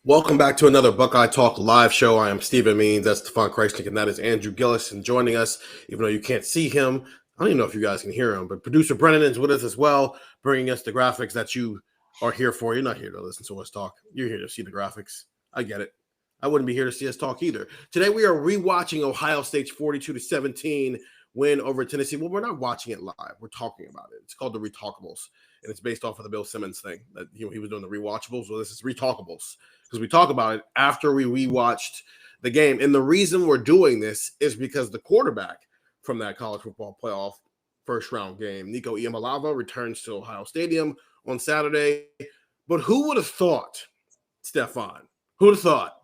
Welcome back to another Buckeye Talk live show. I am Stephen Means, that's Stefan Krajisnik, and that is Andrew Gillis. And joining us, even though you can't see him, I don't even know if you guys can hear him, but producer Brennan is with us as well, bringing us the graphics that you are here for. You're not here to listen to us talk. You're here to see the graphics. I get it. I wouldn't be here to see us talk either. Today we are rewatching Ohio State's 42-17 win over Tennessee. Well, we're not watching it live. We're talking about it. It's called the Retalkables, and it's based off of the Bill Simmons thing that he was doing the rewatchables. Well, this is Retalkables because we talk about it after we rewatched the game. And the reason we're doing this is because the quarterback from that college football playoff first round game, Nico Iamaleava, returns to Ohio Stadium on Saturday. But who would have thought, Stefan? Who would have thought?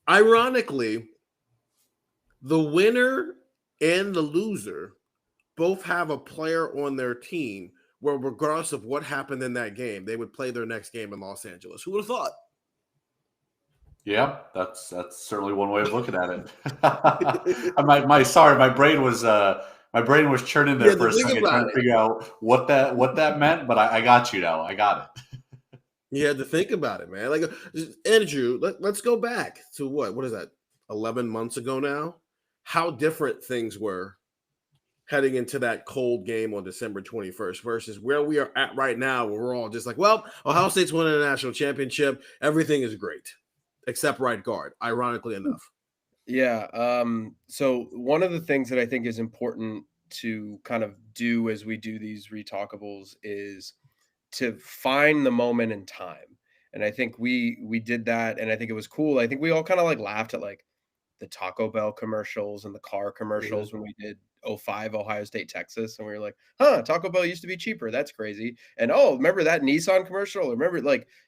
Ironically, the winner and the loser both have a player on their team where, regardless of what happened in that game, they would play their next game in Los Angeles. Who would have thought? Yeah, that's certainly one way of looking at it. My brain was churning there for a second, trying to figure out what that meant. But I got you now. I got it. You had to think about it, man. Like, Andrew, let's go back to what is that? 11 months ago now. How different things were heading into that cold game on December 21st versus where we are at right now, where we're all just like, well, Ohio State's winning a national championship. Everything is great, except right guard, ironically enough. Yeah. So one of the things that I think is important to kind of do as we do these retalkables is to find the moment in time. And I think we did that, and I think it was cool. I think we all kind of like laughed at like the Taco Bell commercials and the car commercials when we did 05 Ohio State, Texas. And we were like, Taco Bell used to be cheaper. That's crazy. And remember that Nissan commercial? Remember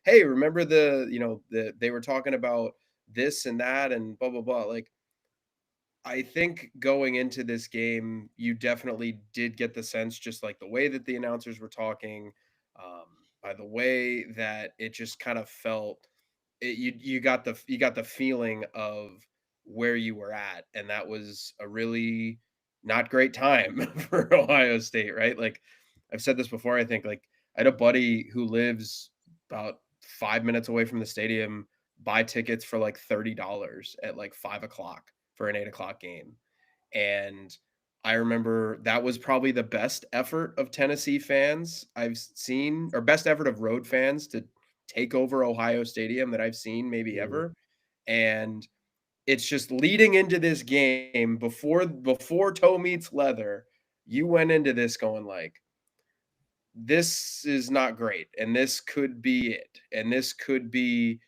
hey, remember they were talking about this and that and blah, blah, blah. Like, I think going into this game, you definitely did get the sense, just like the way that the announcers were talking, by the way that it just kind of felt you got the feeling of where you were at, and that was a really not great time for Ohio State, right? Like, I've said this before. I think, like, I had a buddy who lives about 5 minutes away from the stadium buy tickets for like $30 at like 5:00 for an 8:00 game, and I remember that was probably the best effort of Tennessee fans I've seen, or best effort of road fans to take over Ohio Stadium that I've seen maybe ever. And it's just leading into this game before toe meets leather. You went into this going like, this is not great, and this could be it, and this could be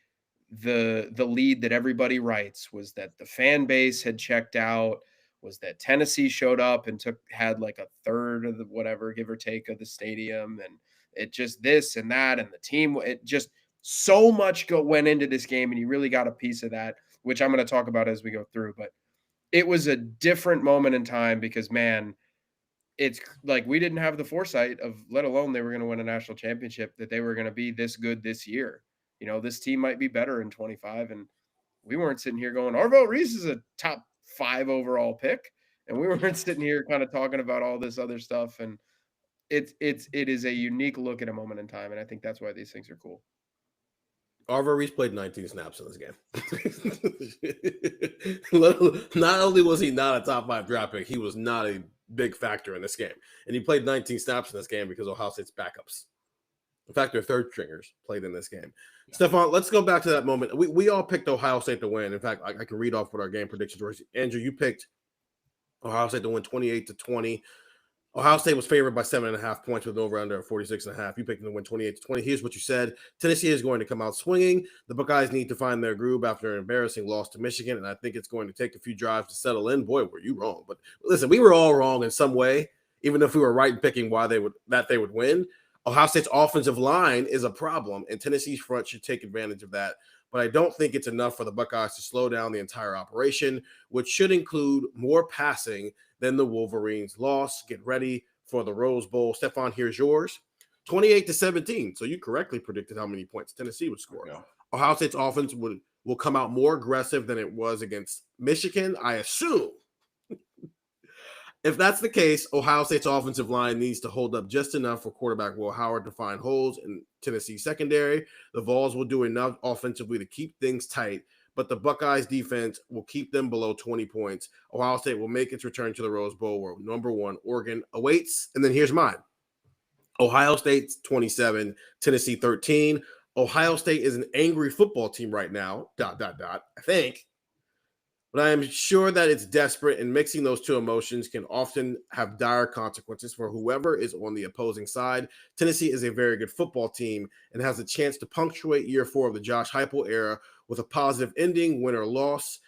the lead that everybody writes, was that the fan base had checked out, was that Tennessee showed up and had like a third of the whatever, give or take, of the stadium, and it just this and that, and the team, it just so much went into this game, and you really got a piece of that, which I'm going to talk about as we go through. But it was a different moment in time because, man, it's like we didn't have the foresight of, let alone they were going to win a national championship, that they were going to be this good this year. This team might be better in 25, and we weren't sitting here going, Arvell Reese is a top 5 overall pick, and we weren't sitting here kind of talking about all this other stuff. And it is a unique look at a moment in time, and I think that's why these things are cool. Arvell Reese played 19 snaps in this game. Not only was he not a top 5 draft pick, he was not a big factor in this game. And he played 19 snaps in this game because Ohio State's backups, in fact, their third stringers, played in this game. Yeah. Stefan, let's go back to that moment. We all picked Ohio State to win. In fact, I can read off what our game predictions were. Andrew, you picked Ohio State to win 28-20. Ohio State was favored by 7.5 points with an over-under of 46.5. You picked them to win 28-20. Here's what you said. Tennessee is going to come out swinging. The Buckeyes need to find their groove after an embarrassing loss to Michigan, and I think it's going to take a few drives to settle in. Boy, were you wrong. But listen, we were all wrong in some way, even if we were right in picking why they would win. Ohio State's offensive line is a problem, and Tennessee's front should take advantage of that. But I don't think it's enough for the Buckeyes to slow down the entire operation, which should include more passing than the Wolverines' loss. Get ready for the Rose Bowl. Stefan, here's yours. 28-17. So you correctly predicted how many points Tennessee would score. Yeah. Ohio State's offense will come out more aggressive than it was against Michigan, I assume. If that's the case, Ohio State's offensive line needs to hold up just enough for quarterback Will Howard to find holes in Tennessee secondary. The Vols will do enough offensively to keep things tight, but the Buckeyes defense will keep them below 20 points. Ohio State will make its return to the Rose Bowl where number 1 Oregon awaits. And then here's mine. Ohio State's 27, Tennessee 13. Ohio State is an angry football team right now, ... I think. But I am sure that it's desperate, and mixing those two emotions can often have dire consequences for whoever is on the opposing side. Tennessee is a very good football team and has a chance to punctuate year 4 of the Josh Heupel era with a positive ending, win or loss.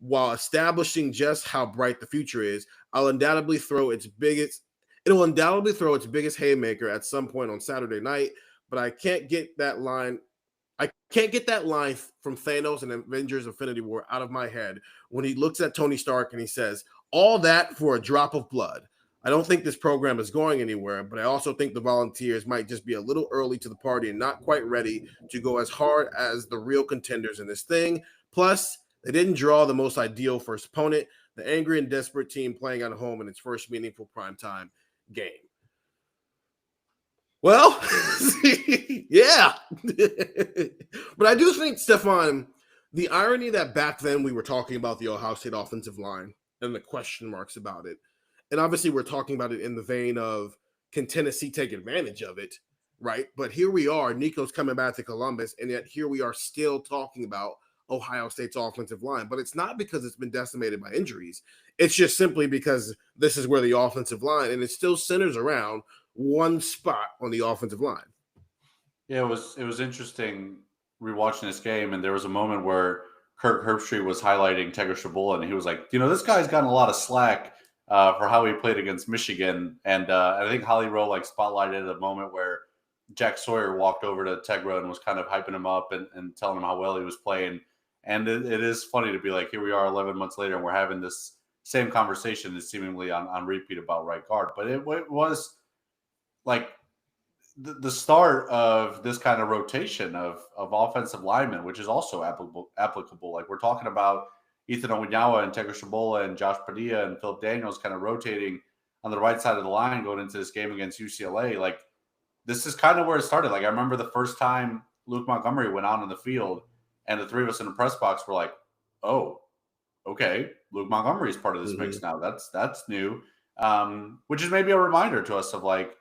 While establishing just how bright the future is, it'll undoubtedly throw its biggest haymaker at some point on Saturday night, but I can't get that line from Thanos and Avengers Infinity War out of my head when he looks at Tony Stark and he says, all that for a drop of blood. I don't think this program is going anywhere, but I also think the Volunteers might just be a little early to the party and not quite ready to go as hard as the real contenders in this thing. Plus, they didn't draw the most ideal first opponent, the angry and desperate team playing at home in its first meaningful primetime game. Well, yeah. But I do think, Stefan, the irony that back then we were talking about the Ohio State offensive line and the question marks about it, and obviously we're talking about it in the vein of, can Tennessee take advantage of it, right? But here we are, Nico's coming back to Columbus, and yet here we are still talking about Ohio State's offensive line. But it's not because it's been decimated by injuries. It's just simply because this is where the offensive line, and it still centers around one spot on the offensive line. Yeah, it was interesting rewatching this game, and there was a moment where Kirk Herbstreit was highlighting Tegra Shabola, and he was like, this guy's gotten a lot of slack for how he played against Michigan. And I think Holly Rowe spotlighted a moment where Jack Sawyer walked over to Tegra and was kind of hyping him up and telling him how well he was playing. And it is funny to be like, here we are 11 months later, and we're having this same conversation that's seemingly on repeat about right guard. But it was like the start of this kind of rotation of offensive linemen, which is also applicable. Like we're talking about Ethan Onwunyawa and Tegra Shabola and Josh Padilla and Philip Daniels kind of rotating on the right side of the line going into this game against UCLA. Like this is kind of where it started. Like I remember the first time Luke Montgomery went out on the field and the three of us in the press box were like, oh, okay, Luke Montgomery is part of this mix now. That's new. Which is maybe a reminder to us of like,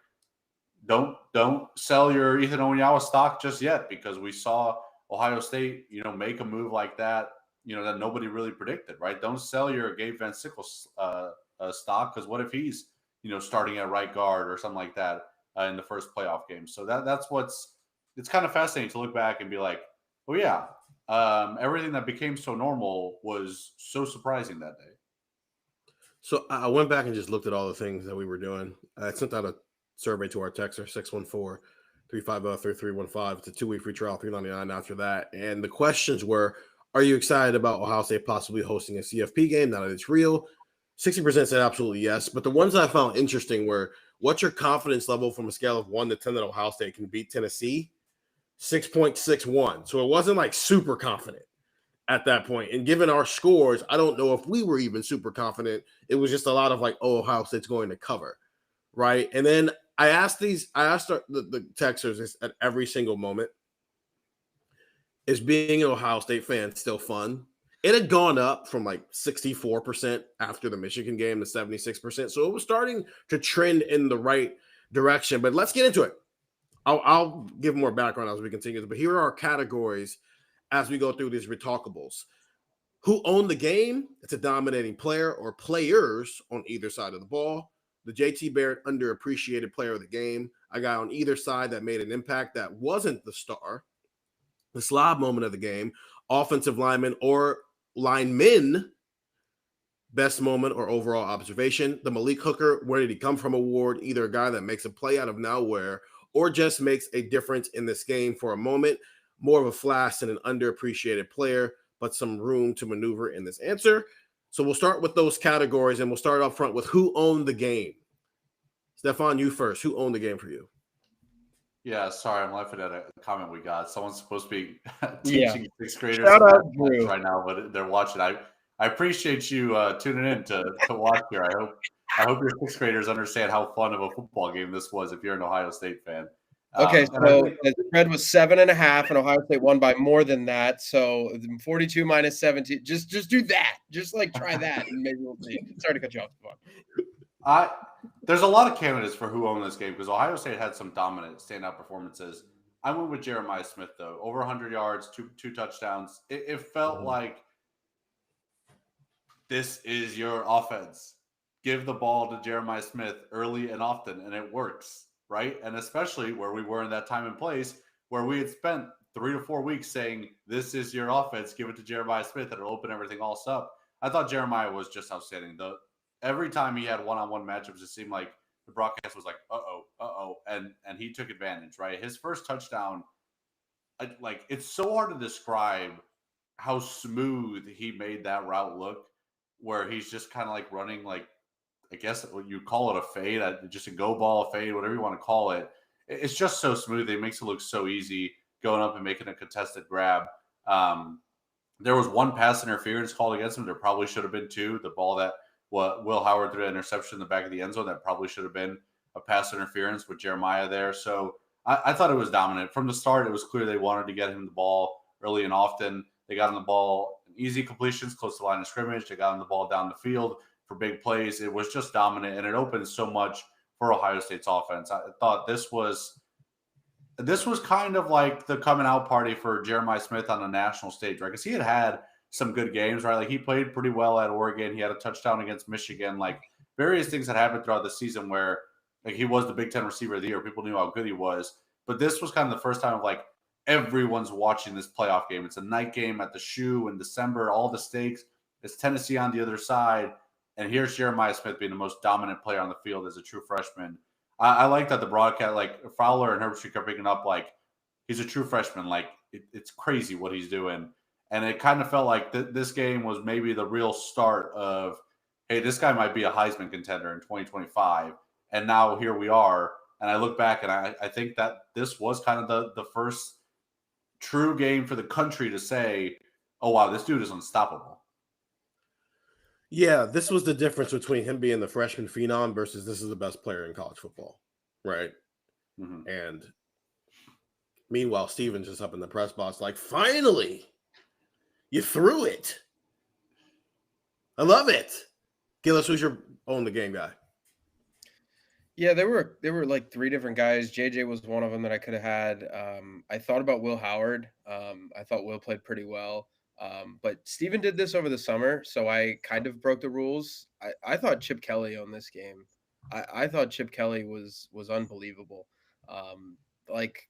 don't sell your Ethan Onwunyawa stock just yet, because we saw Ohio State, make a move like that, that nobody really predicted, right? Don't sell your Gabe Van Sickle stock, because what if he's, starting at right guard or something like that in the first playoff game? So it's kind of fascinating to look back and be like, oh yeah, everything that became so normal was so surprising that day. So I went back and just looked at all the things that we were doing. I sent out a survey to our texter, 614-350-3315. It's a 2-week free trial, $3.99 after that. And the questions were, are you excited about Ohio State possibly hosting a CFP game now that it's real? 60% said absolutely yes. But the ones that I found interesting were, what's your confidence level from a scale of 1 to 10 that Ohio State can beat Tennessee? 6.61. So it wasn't like super confident at that point. And given our scores, I don't know if we were even super confident. It was just a lot of like, oh, Ohio State's going to cover, right? And then I asked the texters at every single moment, is being an Ohio State fan still fun? It had gone up from like 64% after the Michigan game to 76%. So it was starting to trend in the right direction. But let's get into it. I'll give more background as we continue. But here are our categories as we go through these retalkables. Who owned the game? It's a dominating player or players on either side of the ball. The JT Barrett underappreciated player of the game, a guy on either side that made an impact that wasn't the star. The slob moment of the game, offensive lineman or linemen, best moment or overall observation. The Malik Hooker, where did he come from award, either a guy that makes a play out of nowhere or just makes a difference in this game for a moment. More of a flash than an underappreciated player, but some room to maneuver in this answer. So we'll start with those categories, and we'll start up front with who owned the game. Stefan, you first. Who owned the game for you? Yeah, sorry, I'm laughing at a comment we got. Someone's supposed to be teaching sixth graders right now, but they're watching. I appreciate you tuning in to watch here. I hope your sixth graders understand how fun of a football game this was if you're an Ohio State fan. Okay, so the spread was 7.5, and Ohio State won by more than that. So 42 minus 17. Just do that. Just like try that, and maybe we'll see. Sorry to cut you off. There's a lot of candidates for who owned this game because Ohio State had some dominant standout performances. I went with Jeremiah Smith though, over 100 yards, two touchdowns. It felt like this is your offense. Give the ball to Jeremiah Smith early and often, and it works, right? And especially where we were in that time and place where we had spent 3 to 4 weeks saying, this is your offense, give it to Jeremiah Smith, and it'll open everything else up. I thought Jeremiah was just outstanding. Every time he had one-on-one matchups, it seemed like the broadcast was like, and he took advantage, right? His first touchdown, it's so hard to describe how smooth he made that route look, where he's just kind of like running like, I guess what you call it a fade, just a go ball, a fade, whatever you want to call it. It's just so smooth. It makes it look so easy going up and making a contested grab. There was one pass interference called against him. There probably should have been two. The ball that Will Howard threw an interception in the back of the end zone, that probably should have been a pass interference with Jeremiah there. So I thought it was dominant. From the start, it was clear they wanted to get him the ball early and often. They got him the ball in easy completions close to the line of scrimmage. They got him the ball down the field for big plays. It was just dominant, and it opened so much for Ohio State's offense. I thought this was kind of like the coming out party for Jeremiah Smith on the national stage, right? Because he had some good games, right? Like he played pretty well at Oregon. He had a touchdown against Michigan. Like various things that happened throughout the season where like he was the Big Ten receiver of the year. People knew how good he was. But this was kind of the first time of like everyone's watching this playoff game. It's a night game at the Shoe in December. All the stakes. It's Tennessee on the other side. And here's Jeremiah Smith being the most dominant player on the field as a true freshman. I like that the broadcast, like Fowler and Herbstreit kept picking up, like he's a true freshman. Like it's crazy what he's doing. And it kind of felt like this game was maybe the real start of, hey, this guy might be a Heisman contender in 2025. And now here we are. And I look back and I think that this was kind of the first true game for the country to say, oh, wow, this dude is unstoppable. Yeah, this was the difference between him being the freshman phenom versus this is the best player in college football, right? Mm-hmm. And meanwhile, Steven's just up in the press box like, finally, you threw it. I love it. Gillis, who's your own the game guy? Yeah, there were like three different guys. JJ was one of them that I could have had. I thought about Will Howard. I thought Will played pretty well. But Steven did this over the summer, so I kind of broke the rules. I thought Chip Kelly on this game. I thought Chip Kelly was unbelievable. Like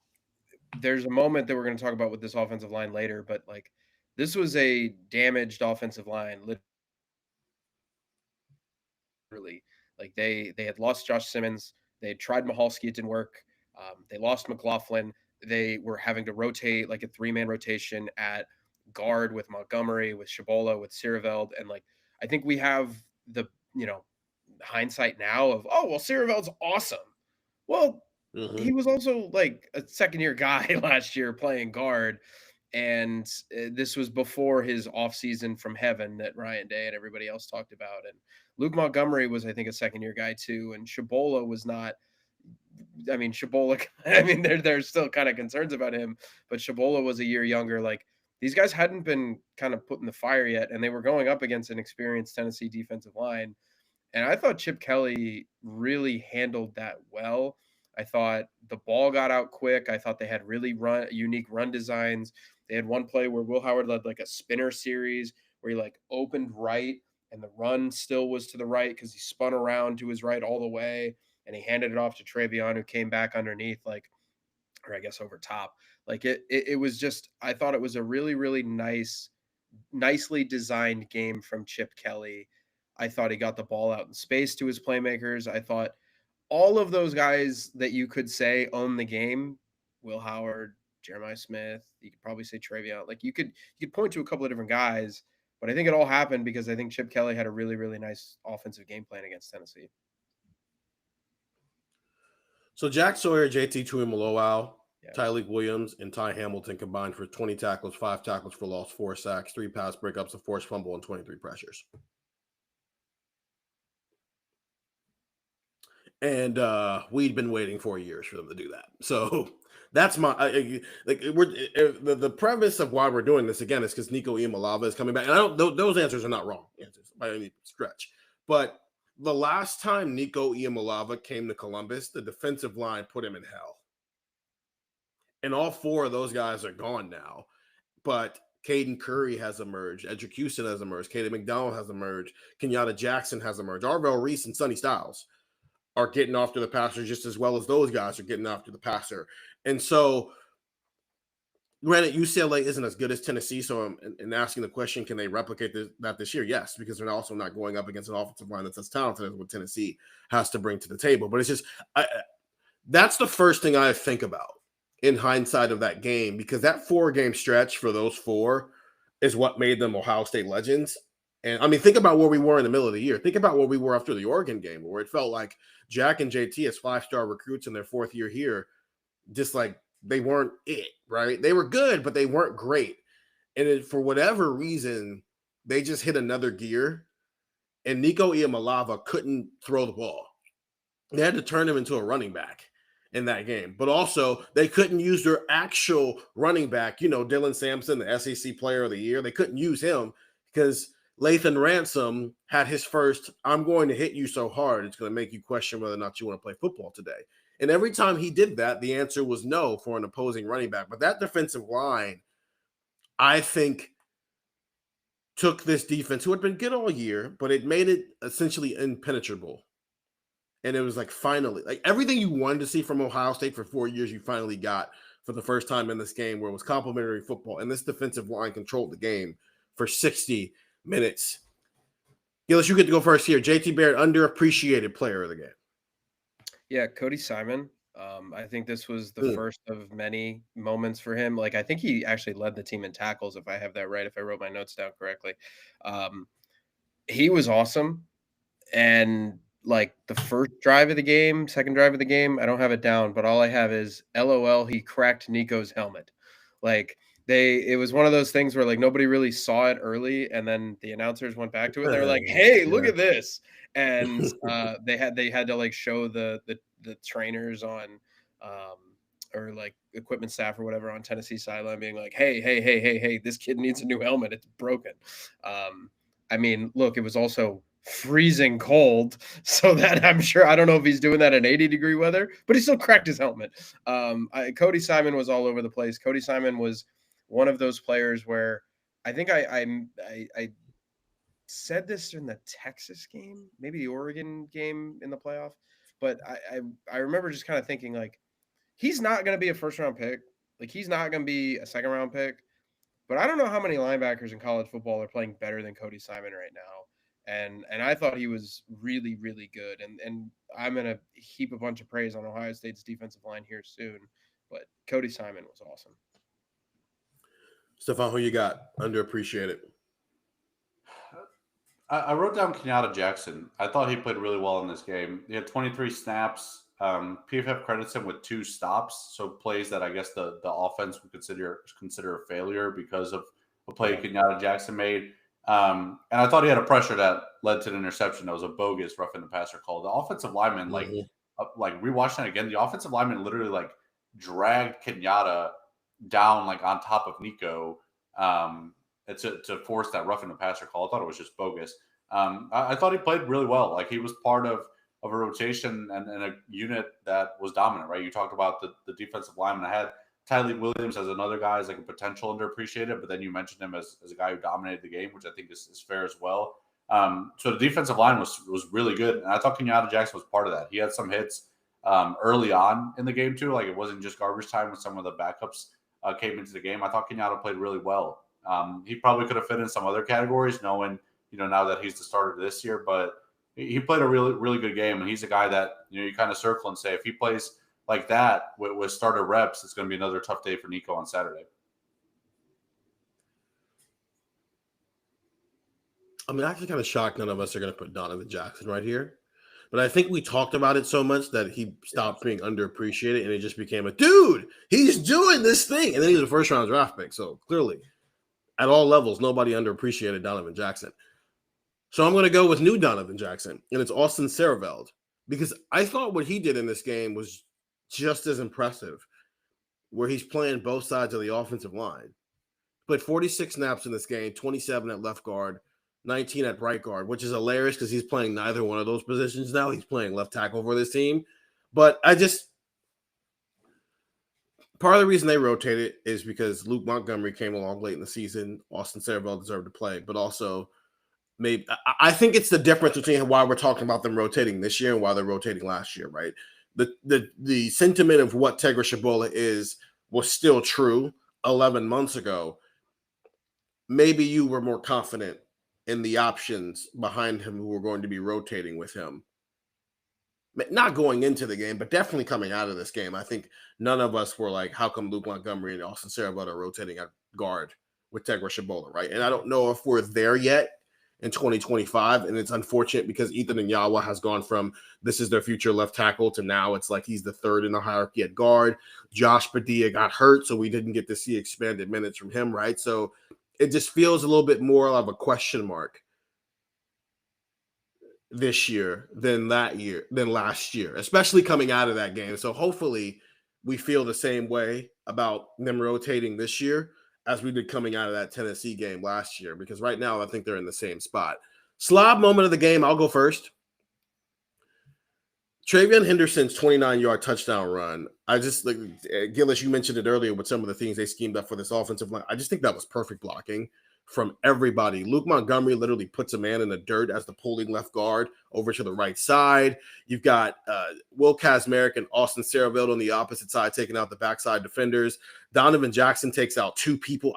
there's a moment that we're going to talk about with this offensive line later, but like this was a damaged offensive line. Literally, like they had lost Josh Simmons. They had tried Mahalski, it didn't work. They lost McLaughlin. They were having to rotate like a 3-man rotation at guard with Montgomery, with Shabola, with Siereveld. And like, I think we have the, hindsight now of, oh, well, Siereveld's awesome. Well, he was also like a second-year guy last year playing guard. And this was before his offseason from heaven that Ryan Day and everybody else talked about. And Luke Montgomery was, I think, a second-year guy too. And Shabola was not. I mean, Shabola, there's still kind of concerns about him, but Shabola was a year younger. Like these guys hadn't been kind of put in the fire yet, and they were going up against an experienced Tennessee defensive line. And I thought Chip Kelly really handled that well. I thought the ball got out quick. I thought they had really unique run designs. They had one play where Will Howard led like a spinner series where he like opened right and the run still was to the right because he spun around to his right all the way. And he handed it off to Travion, who came back underneath, or I guess over top. Like it was just, I thought it was a really, really nicely designed game from Chip Kelly. I thought he got the ball out in space to his playmakers. I thought all of those guys that you could say own the game, Will Howard, Jeremiah Smith, you could probably say Travion. Like you could point to a couple of different guys, but I think it all happened because I think Chip Kelly had a really, really nice offensive game plan against Tennessee. So Jack Sawyer, JT Tuimoloau, Tyleik Williams, and Ty Hamilton combined for 20 tackles, 5 tackles for loss, 4 sacks, 3 pass breakups, a forced fumble, and 23 pressures. And we'd been waiting 4 years for them to do that. So that's my the premise of why we're doing this again is because Nico Iamaleava is coming back. And I don't those answers are not wrong answers by any stretch. But the last time Nico Iamaleava came to Columbus, the defensive line put him in hell. And all 4 of those guys are gone now. But Caden Curry has emerged. Edric Houston has emerged. Caden McDonald has emerged. Kenyatta Jackson has emerged. Arvell Reese and Sonny Styles are getting after the passer just as well as those guys are getting after the passer. And so, granted, UCLA isn't as good as Tennessee. So in asking the question, can they replicate that this year? Yes, because they're also not going up against an offensive line that's as talented as what Tennessee has to bring to the table. But it's just that's the first thing I think about in hindsight of that game, because that 4-game stretch for those 4 is what made them Ohio State legends. And I mean, think about where we were in the middle of the year. Think about where we were after the Oregon game, where it felt like Jack and JT as 5-star recruits in their 4th year here, just like they weren't it, right? They were good, but they weren't great. And for whatever reason, they just hit another gear. And Nico Iamaleava couldn't throw the ball. They had to turn him into a running back in that game. But also, they couldn't use their actual running back, Dylan Sampson, the SEC Player of the Year. They couldn't use him because Lathan Ransom had his first, I'm going to hit you so hard, it's going to make you question whether or not you want to play football today. And every time he did that, the answer was no for an opposing running back. But that defensive line, I think, took this defense, who had been good all year, but it made it essentially impenetrable. And it was like, finally, like everything you wanted to see from Ohio State for 4 years, you finally got for the first time in this game, where it was complimentary football. And this defensive line controlled the game for 60 minutes. Gillis, you get to go first here. JT Barrett, underappreciated player of the game. Yeah, Cody Simon. I think this was the first of many moments for him. Like, I think he actually led the team in tackles, if I have that right, if I wrote my notes down correctly. He was awesome. And like the first drive of the game, second drive of the game, I don't have it down, but all I have is LOL, he cracked Nico's helmet. Like, it was one of those things where like nobody really saw it early, and then the announcers went back to it and they were like, hey, look at this. And they had to like show the trainers on or like equipment staff or whatever on Tennessee sideline being like, hey, this kid needs a new helmet, it's broken. I mean, look, it was also freezing cold, so that I'm sure, I don't know if he's doing that in 80-degree weather, but he still cracked his helmet. Cody Simon was all over the place. Cody Simon was one of those players where I think I said this in the Texas game, maybe the Oregon game in the playoff, but I remember just kind of thinking like, he's not going to be a first-round pick. Like, he's not going to be a second-round pick. But I don't know how many linebackers in college football are playing better than Cody Simon right now. And I thought he was really, really good. And I'm going to heap a bunch of praise on Ohio State's defensive line here soon. But Cody Simon was awesome. Stefan, who you got underappreciated? I wrote down Kenyatta Jackson. I thought he played really well in this game. He had 23 snaps. PFF credits him with 2 stops, so plays that I guess the offense would consider a failure because of a play Kenyatta Jackson made. And I thought he had a pressure that led to an interception that was a bogus roughing the passer call. The offensive lineman, like rewatching it again, the offensive lineman literally like dragged Kenyatta down like on top of Nico to force that roughing the passer call. I thought it was just bogus. I thought he played really well. Like, he was part of a rotation and a unit that was dominant, right? You talked about the defensive lineman. I had Tylee Williams as another guy as like a potential underappreciated, but then you mentioned him as a guy who dominated the game, which I think is fair as well. So the defensive line was really good. And I thought Kenyatta Jackson was part of that. He had some hits early on in the game too. Like, it wasn't just garbage time when some of the backups came into the game. I thought Kenyatta played really well. He probably could have fit in some other categories, knowing, now that he's the starter this year, but he played a really, really good game. And he's a guy that, you kind of circle and say, if he plays like that with starter reps, it's going to be another tough day for Nico on Saturday. I'm actually kind of shocked none of us are going to put Donovan Jackson right here. But I think we talked about it so much that he stopped being underappreciated, and it just became dude, he's doing this thing. And then he's a first-round draft pick. So clearly, at all levels, nobody underappreciated Donovan Jackson. So I'm going to go with new Donovan Jackson, and it's Austin Sareveld. because I thought what he did in this game was just as impressive, where he's playing both sides of the offensive line. Played 46 snaps in this game, 27 at left guard, 19 at right guard, which is hilarious because he's playing neither one of those positions now. He's playing left tackle for this team. But part of the reason they rotated is because Luke Montgomery came along late in the season. Austin Sarabel deserved to play, but also maybe I think it's the difference between why we're talking about them rotating this year and why they're rotating last year, right? The sentiment of what Tegra Shabola is was still true 11 months ago. Maybe you were more confident in the options behind him who were going to be rotating with him. Not going into the game, but definitely coming out of this game. I think none of us were like, how come Luke Montgomery and Austin Sarabella are rotating at guard with Tegra Shabola, right? And I don't know if we're there yet in 2025. And it's unfortunate because Ethan Nyawa has gone from this is their future left tackle to now it's like he's the third in the hierarchy at guard. Josh Padilla got hurt, so we didn't get to see expanded minutes from him, right? So it just feels a little bit more of a question mark this year than last year, especially coming out of that game. So hopefully we feel the same way about them rotating this year as we did coming out of that Tennessee game last year, because right now I think they're in the same spot. Slob moment of the game, I'll go first. TreVeyon Henderson's 29-yard touchdown run. I just like Gillis, you mentioned it earlier with some of the things they schemed up for this offensive line. I just think that was perfect blocking from everybody. Luke Montgomery literally puts a man in the dirt as the pulling left guard over to the right side. You've got Will Kazmarek and Austin Sarabel on the opposite side taking out the backside defenders. Donovan Jackson takes out two people.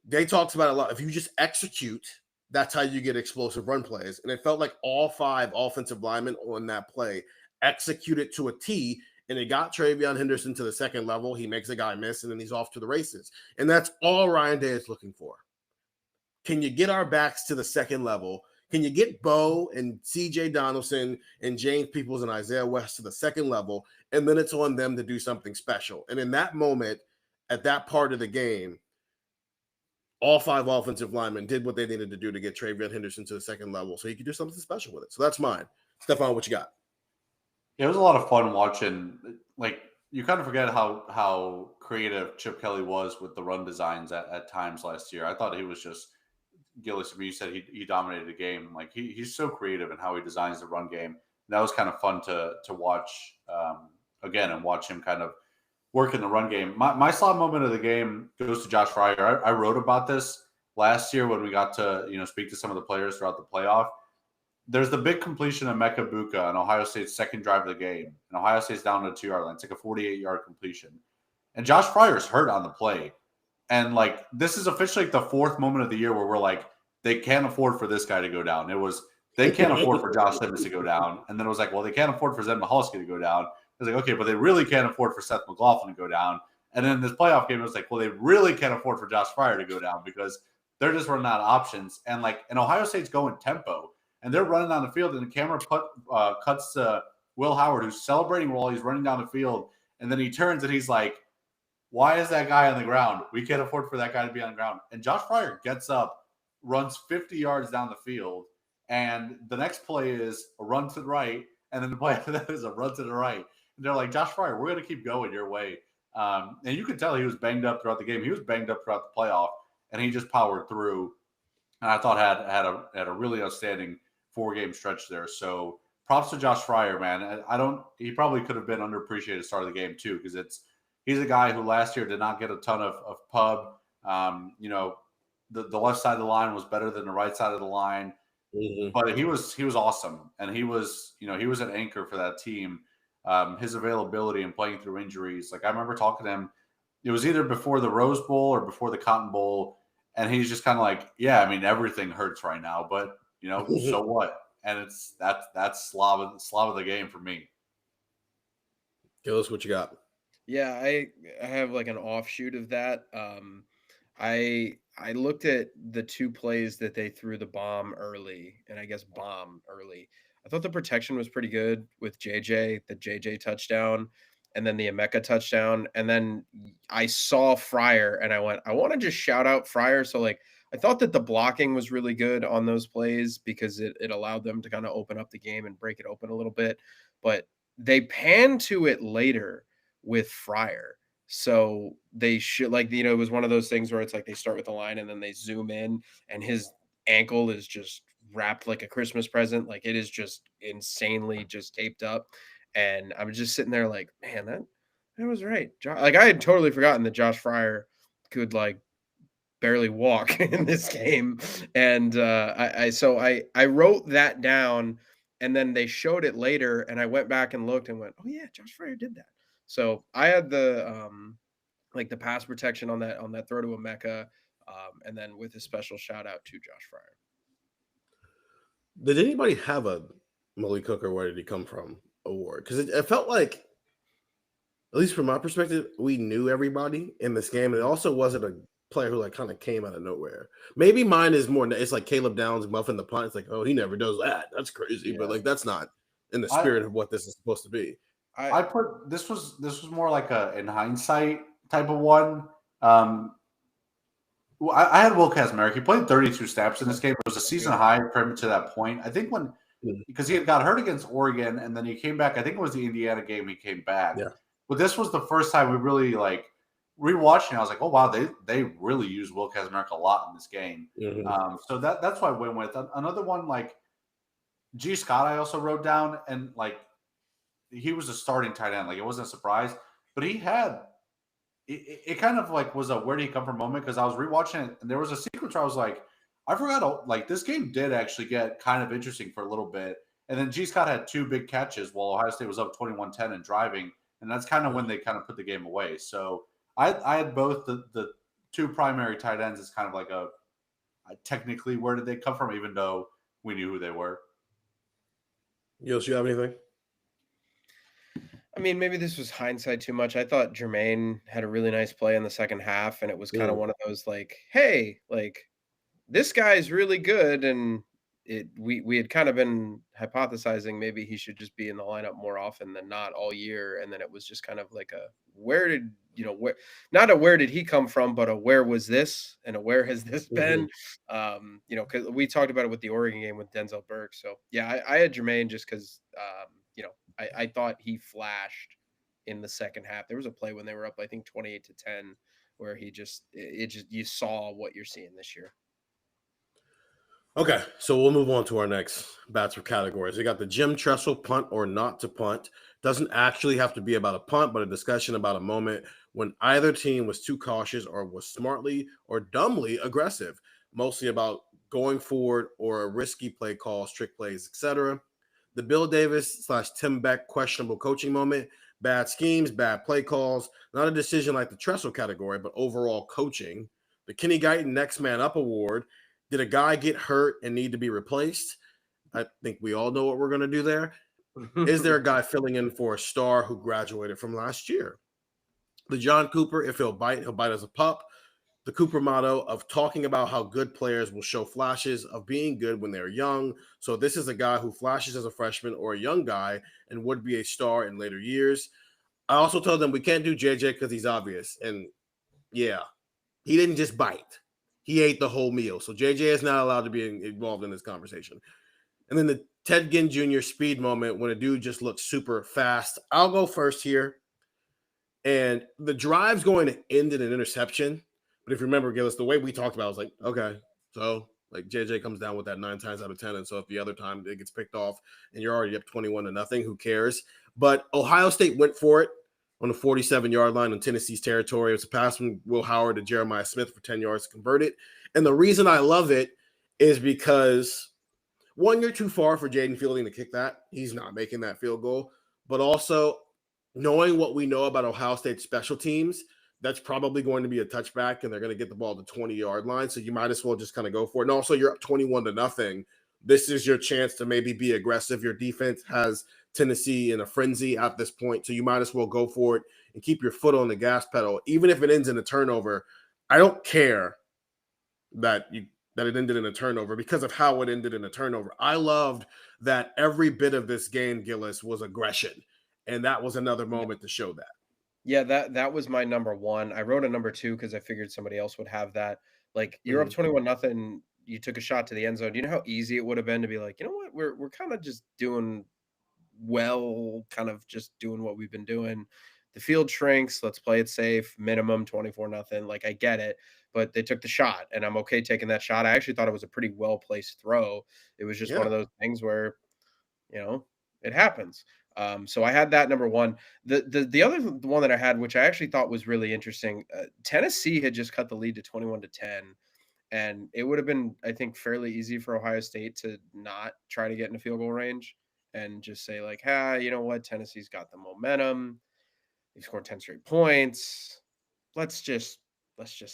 They talked about it a lot. If you just execute, that's how you get explosive run plays. And it felt like all five offensive linemen on that play executed to a T, and it got TreVeyon Henderson to the second level. He makes a guy miss, and then he's off to the races. And that's all Ryan Day is looking for. Can you get our backs to the second level? Can you get Bo and CJ Donaldson and James Peoples and Isaiah West to the second level? And then it's on them to do something special. And in that moment, at that part of the game, all five offensive linemen did what they needed to do to get TreVeyon Henderson to the second level so he could do something special with it. So that's mine. Stefan, what you got? It was a lot of fun watching. Like, you kind of forget how creative Chip Kelly was with the run designs at times last year. I thought he was just Gillis. You said he dominated the game. Like he's so creative in how he designs the run game. And that was kind of fun to watch again and watch him kind of work in the run game. My slot moment of the game goes to Josh Fryer. I wrote about this last year when we got to speak to some of the players throughout the playoff. There's the big completion of Mecca Buka on Ohio State's second drive of the game. And Ohio State's down to the 2-yard line. It's like a 48-yard completion. And Josh Fryer's hurt on the play. And, like, this is officially like the fourth moment of the year where we're like, they can't afford for this guy to go down. It was, they can't afford for Josh Simmons to go down. And then it was like, well, they can't afford for Zen Mahalski to go down. It was like, okay, but they really can't afford for Seth McLaughlin to go down. And then this playoff game, it was like, well, they really can't afford for Josh Fryer to go down because they're just running out of options. And, like, and Ohio State's going tempo. And they're running down the field, and the camera cuts to Will Howard, who's celebrating while he's running down the field. And then he turns, and he's like, why is that guy on the ground? We can't afford for that guy to be on the ground. And Josh Fryer gets up, runs 50 yards down the field, and the next play is a run to the right, and then the play after that is a run to the right. And they're like, Josh Fryer, we're going to keep going your way. And you could tell he was banged up throughout the game. He was banged up throughout the playoff, and he just powered through. And I thought had a really outstanding 4-game stretch there. So props to Josh Fryer, man. He probably could have been underappreciated at the start of the game too, because he's a guy who last year did not get a ton of pub. The left side of the line was better than the right side of the line, but he was awesome, and he was an anchor for that team. His availability and playing through injuries, like I remember talking to him. It was either before the Rose Bowl or before the Cotton Bowl, and he's just kind of like, yeah, I mean everything hurts right now, but so what? And that's slob of the game for me. Gillis, what you got? Yeah, I have like an offshoot of that. I looked at the two plays that they threw the bomb early, and I guess I thought the protection was pretty good with the JJ touchdown, and then the Emeka touchdown. And then I saw Fryer, and I went, I want to just shout out Fryer. So like I thought that the blocking was really good on those plays because it allowed them to kind of open up the game and break it open a little bit. But they pan to it later with Fryer. So they should, like, it was one of those things where it's like they start with the line and then they zoom in and his ankle is just wrapped like a Christmas present. Like it is just insanely just taped up. And I'm just sitting there like, man, that was right. Like I had totally forgotten that Josh Fryer could like barely walk in this game. And I wrote that down and then they showed it later and I went back and looked and went, oh yeah, Josh Fryer did that. So I had the like the pass protection on that throw to Emeka, and then with a special shout out to Josh Fryer. Did anybody have a Malik Hooker, where did he come from award? Because it felt like, at least from my perspective, we knew everybody in this game. And it also wasn't a player who like kind of came out of nowhere. Maybe mine is more, it's like Caleb Downs muffing the punt. It's like, oh, he never does that. That's crazy. Yeah. But like, that's not in the spirit of what this is supposed to be. I put, this was more like a, in hindsight type of one. I had Will Kazmarek. He played 32 snaps in this game. It was a season high for him to that point. I think because he had got hurt against Oregon and then he came back. I think it was the Indiana game he came back. Yeah. But this was the first time we really like rewatching. I was like, oh wow, they really used Will Kazmarek a lot in this game. Mm-hmm. So that's why I went with another one like G. Scott. I also wrote down, and like he was a starting tight end. Like it wasn't a surprise, but he had. It kind of like was a where did he come from moment, because I was rewatching it and there was a sequence where I was like, I forgot, like this game did actually get kind of interesting for a little bit. And then G. Scott had 2 big catches while Ohio State was up 21-10 and driving. And that's kind of when they kind of put the game away. So I had both the 2 primary tight ends as kind of like technically where did they come from, even though we knew who they were. Gillis, you have anything? I mean, maybe this was hindsight too much. I thought Jermaine had a really nice play in the second half, and it was kind of one of those like, hey, like this guy's really good. And we had kind of been hypothesizing maybe he should just be in the lineup more often than not all year. And then it was just kind of like where did he come from, but where was this and where has this been? Because we talked about it with the Oregon game with Denzel Burke. So yeah, I had Jermaine just because, I thought he flashed in the second half. There was a play when they were up, I think 28-10, where you saw what you're seeing this year. Okay, so we'll move on to our next bats or categories. We got the Jim Tressel punt or not to punt. Doesn't actually have to be about a punt, but a discussion about a moment when either team was too cautious or was smartly or dumbly aggressive, mostly about going forward or a risky play calls, trick plays, etc. The Bill Davis / Tim Beck questionable coaching moment, bad schemes, bad play calls, not a decision like the Tressel category, but overall coaching. The Kenny Guyton Next Man Up Award. Did a guy get hurt and need to be replaced? I think we all know what we're going to do there. Is there a guy filling in for a star who graduated from last year? The John Cooper, if he'll bite as a pup. The Cooper motto of talking about how good players will show flashes of being good when they're young. So this is a guy who flashes as a freshman or a young guy and would be a star in later years. I also told them we can't do JJ because he's obvious. And yeah, he didn't just bite. He ate the whole meal. So JJ is not allowed to be involved in this conversation. And then the Ted Ginn Jr. speed moment when a dude just looks super fast. I'll go first here. And the drive's going to end in an interception. But if you remember, Gillis, the way we talked about it was like, okay, so like JJ comes down with that 9 times out of 10. And so if the other time it gets picked off and you're already up 21-0, who cares? But Ohio State went for it on the 47-yard line in Tennessee's territory. It was a pass from Will Howard to Jeremiah Smith for 10 yards to convert it. And the reason I love it is because, one, you're too far for Jaden Fielding to kick that. He's not making that field goal. But also, knowing what we know about Ohio State special teams, that's probably going to be a touchback, and they're going to get the ball to the 20-yard line. So you might as well just kind of go for it. And also, you're up 21-0. This is your chance to maybe be aggressive. Your defense has Tennessee in a frenzy at this point, so you might as well go for it and keep your foot on the gas pedal. Even if it ends in a turnover, I don't care that it ended in a turnover because of how it ended in a turnover. I loved that every bit of this game, Gillis, was aggression, and that was another moment to show that. Yeah, that was my number one. I wrote a number two because I figured somebody else would have that. Like, you're up 21-0, you took a shot to the end zone. Do you know how easy it would have been to be like, you know what, we're kind of just doing well, kind of just doing what we've been doing. The field shrinks. Let's play it safe. Minimum 24-0. Like, I get it, but they took the shot, and I'm okay taking that shot. I actually thought it was a pretty well placed throw. It was just one Yeah. of those things where, it happens. So I had that number one. The other one that I had, which I actually thought was really interesting, Tennessee had just cut the lead to 21-10, and it would have been, I think, fairly easy for Ohio State to not try to get in a field goal range and just say like, you know what, Tennessee's got the momentum. They scored 10 straight points. Let's just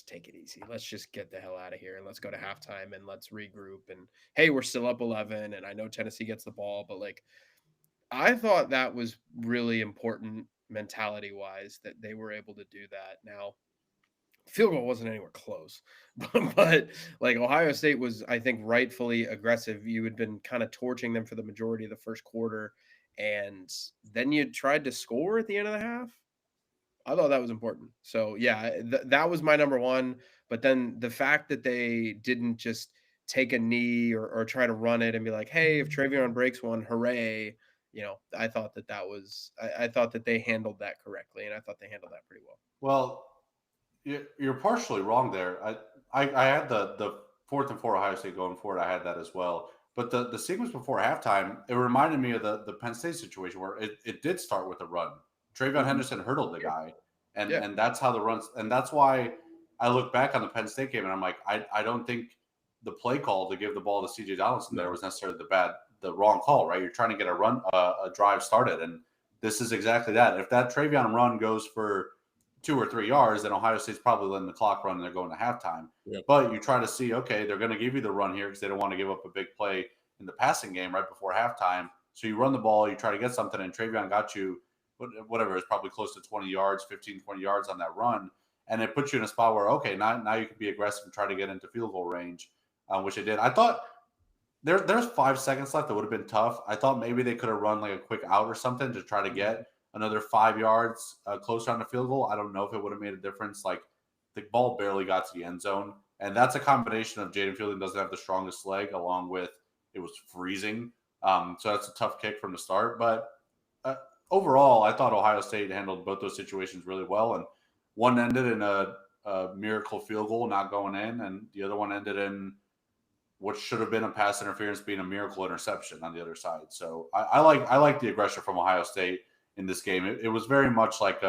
take it easy. Let's just get the hell out of here and let's go to halftime and let's regroup. And hey, we're still up 11, and I know Tennessee gets the ball, but like, I thought that was really important mentality wise that they were able to do that. Now, field goal wasn't anywhere close, but like, Ohio State was, I think, rightfully aggressive. You had been kind of torching them for the majority of the first quarter, and then you tried to score at the end of the half. I thought that was important. So yeah, that was my number one. But then the fact that they didn't just take a knee or try to run it and be like, "Hey, if Travion breaks one, hooray!" I thought that was, I thought that they handled that correctly, and I thought they handled that pretty well. Well, you're partially wrong there. I had the 4th and 4 Ohio State going forward. I had that as well. But the sequence before halftime, it reminded me of the Penn State situation where it did start with a run. Travion Henderson hurdled the guy, Yeah. and that's how the runs. And that's why I look back on the Penn State game and I'm like, I don't think the play call to give the ball to C.J. Donaldson there was necessarily the wrong call, right? You're trying to get a drive started, and this is exactly that. If that Travion run goes for 2 or 3 yards, then Ohio State's probably letting the clock run and they're going to halftime. Yep. But you try to see, okay, they're going to give you the run here because they don't want to give up a big play in the passing game right before halftime. So you run the ball, you try to get something, and Travion got you whatever, it's probably close to 20 yards, 15, 20 yards on that run. And it puts you in a spot where, okay, now you can be aggressive and try to get into field goal range, which they did. I thought there's 5 seconds left. That would have been tough. I thought maybe they could have run like a quick out or something to try to get another 5 yards closer on the field goal. I don't know if it would have made a difference. Like, the ball barely got to the end zone. And that's a combination of Jaden Fielding doesn't have the strongest leg, along with it was freezing. So that's a tough kick from the start. But overall, I thought Ohio State handled both those situations really well. And one ended in a miracle field goal not going in, and the other one ended in what should have been a pass interference being a miracle interception on the other side. So I like the aggression from Ohio State in this game. It was very much like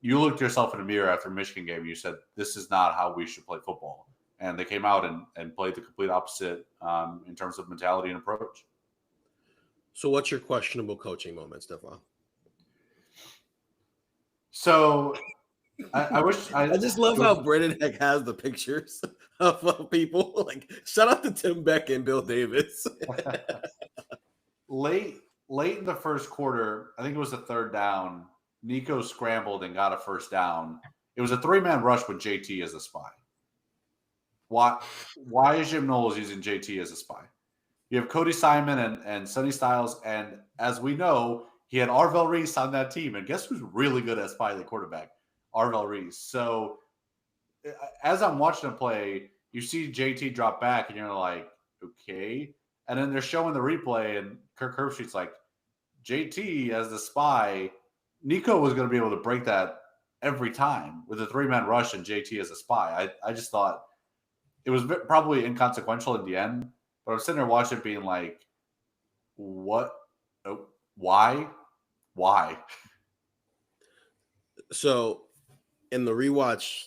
you looked yourself in the mirror after Michigan game. And you said, this is not how we should play football. And they came out and played the complete opposite in terms of mentality and approach. So what's your questionable coaching moment, Stefan? So I wish I just love how Brennan has the pictures of people. Like, shout out to Tim Beck and Bill Davis. Late in the first quarter, I think it was the third down, Nico scrambled and got a first down. It was a 3-man rush with JT as a spy. Why is Jim Knowles using JT as a spy? You have Cody Simon and Sonny Styles, and as we know, he had Arvell Reese on that team. And guess who's really good at spy the quarterback? Arvell Reese. So as I'm watching him play, you see JT drop back, and you're like, okay. And then they're showing the replay, and Kirk Herbstreit's like, JT as the spy, Nico was going to be able to break that every time with a 3-man rush and JT as a spy. I just thought it was probably inconsequential in the end, but I'm sitting there watching it being like, what? Oh, why? So in the rewatch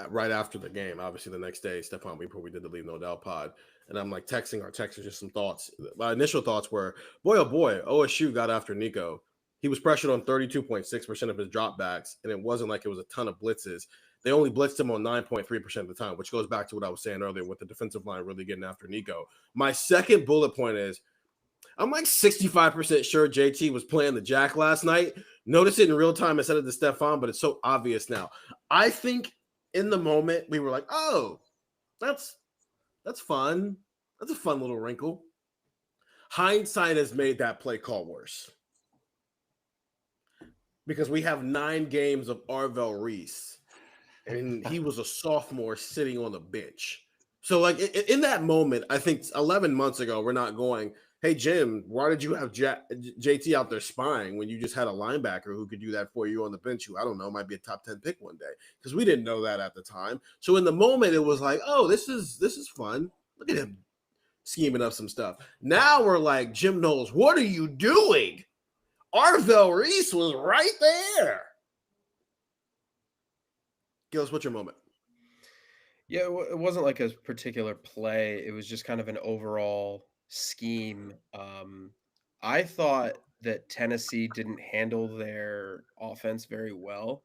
right after the game, obviously the next day, Stefan, we did the Leave No Doubt pod, and I'm like texting our texters just some thoughts. My initial thoughts were, boy, oh boy, OSU got after Nico. He was pressured on 32.6% of his dropbacks, and it wasn't like it was a ton of blitzes. They only blitzed him on 9.3% of the time, which goes back to what I was saying earlier with the defensive line really getting after Nico. My second bullet point is, I'm like 65% sure JT was playing the jack last night. Notice it in real time. I said it to Stefan, but it's so obvious now. I think in the moment we were like, oh, that's fun. That's a fun little wrinkle. Hindsight has made that play call worse. because we have 9 games of Arvell Reese, and he was a sophomore sitting on the bench. So, like, in that moment, I think 11 months ago, we're not going, hey, Jim, why did you have JT out there spying when you just had a linebacker who could do that for you on the bench who, I don't know, might be a top 10 pick one day? Because we didn't know that at the time. So in the moment, it was like, oh, this is fun. Look at him scheming up some stuff. Now we're like, Jim Knowles, what are you doing? Arvell Reese was right there. Gillis, what's your moment? Yeah, it wasn't like a particular play. It was just kind of an overall scheme. I thought that Tennessee didn't handle their offense very well.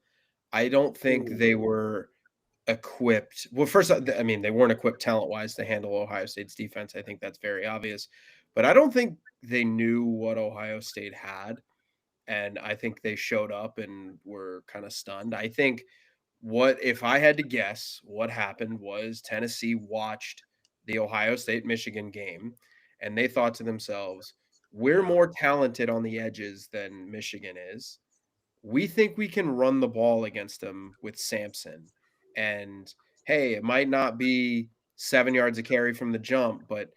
I don't think they were equipped. Well, first, I mean, they weren't equipped talent-wise to handle Ohio State's defense. I think that's very obvious. But I don't think they knew what Ohio State had. And I think they showed up and were kind of stunned. I think if I had to guess, what happened was Tennessee watched the Ohio State Michigan game and they thought to themselves, we're more talented on the edges than Michigan is. We think we can run the ball against them with Sampson. And hey, it might not be 7 yards of carry from the jump, but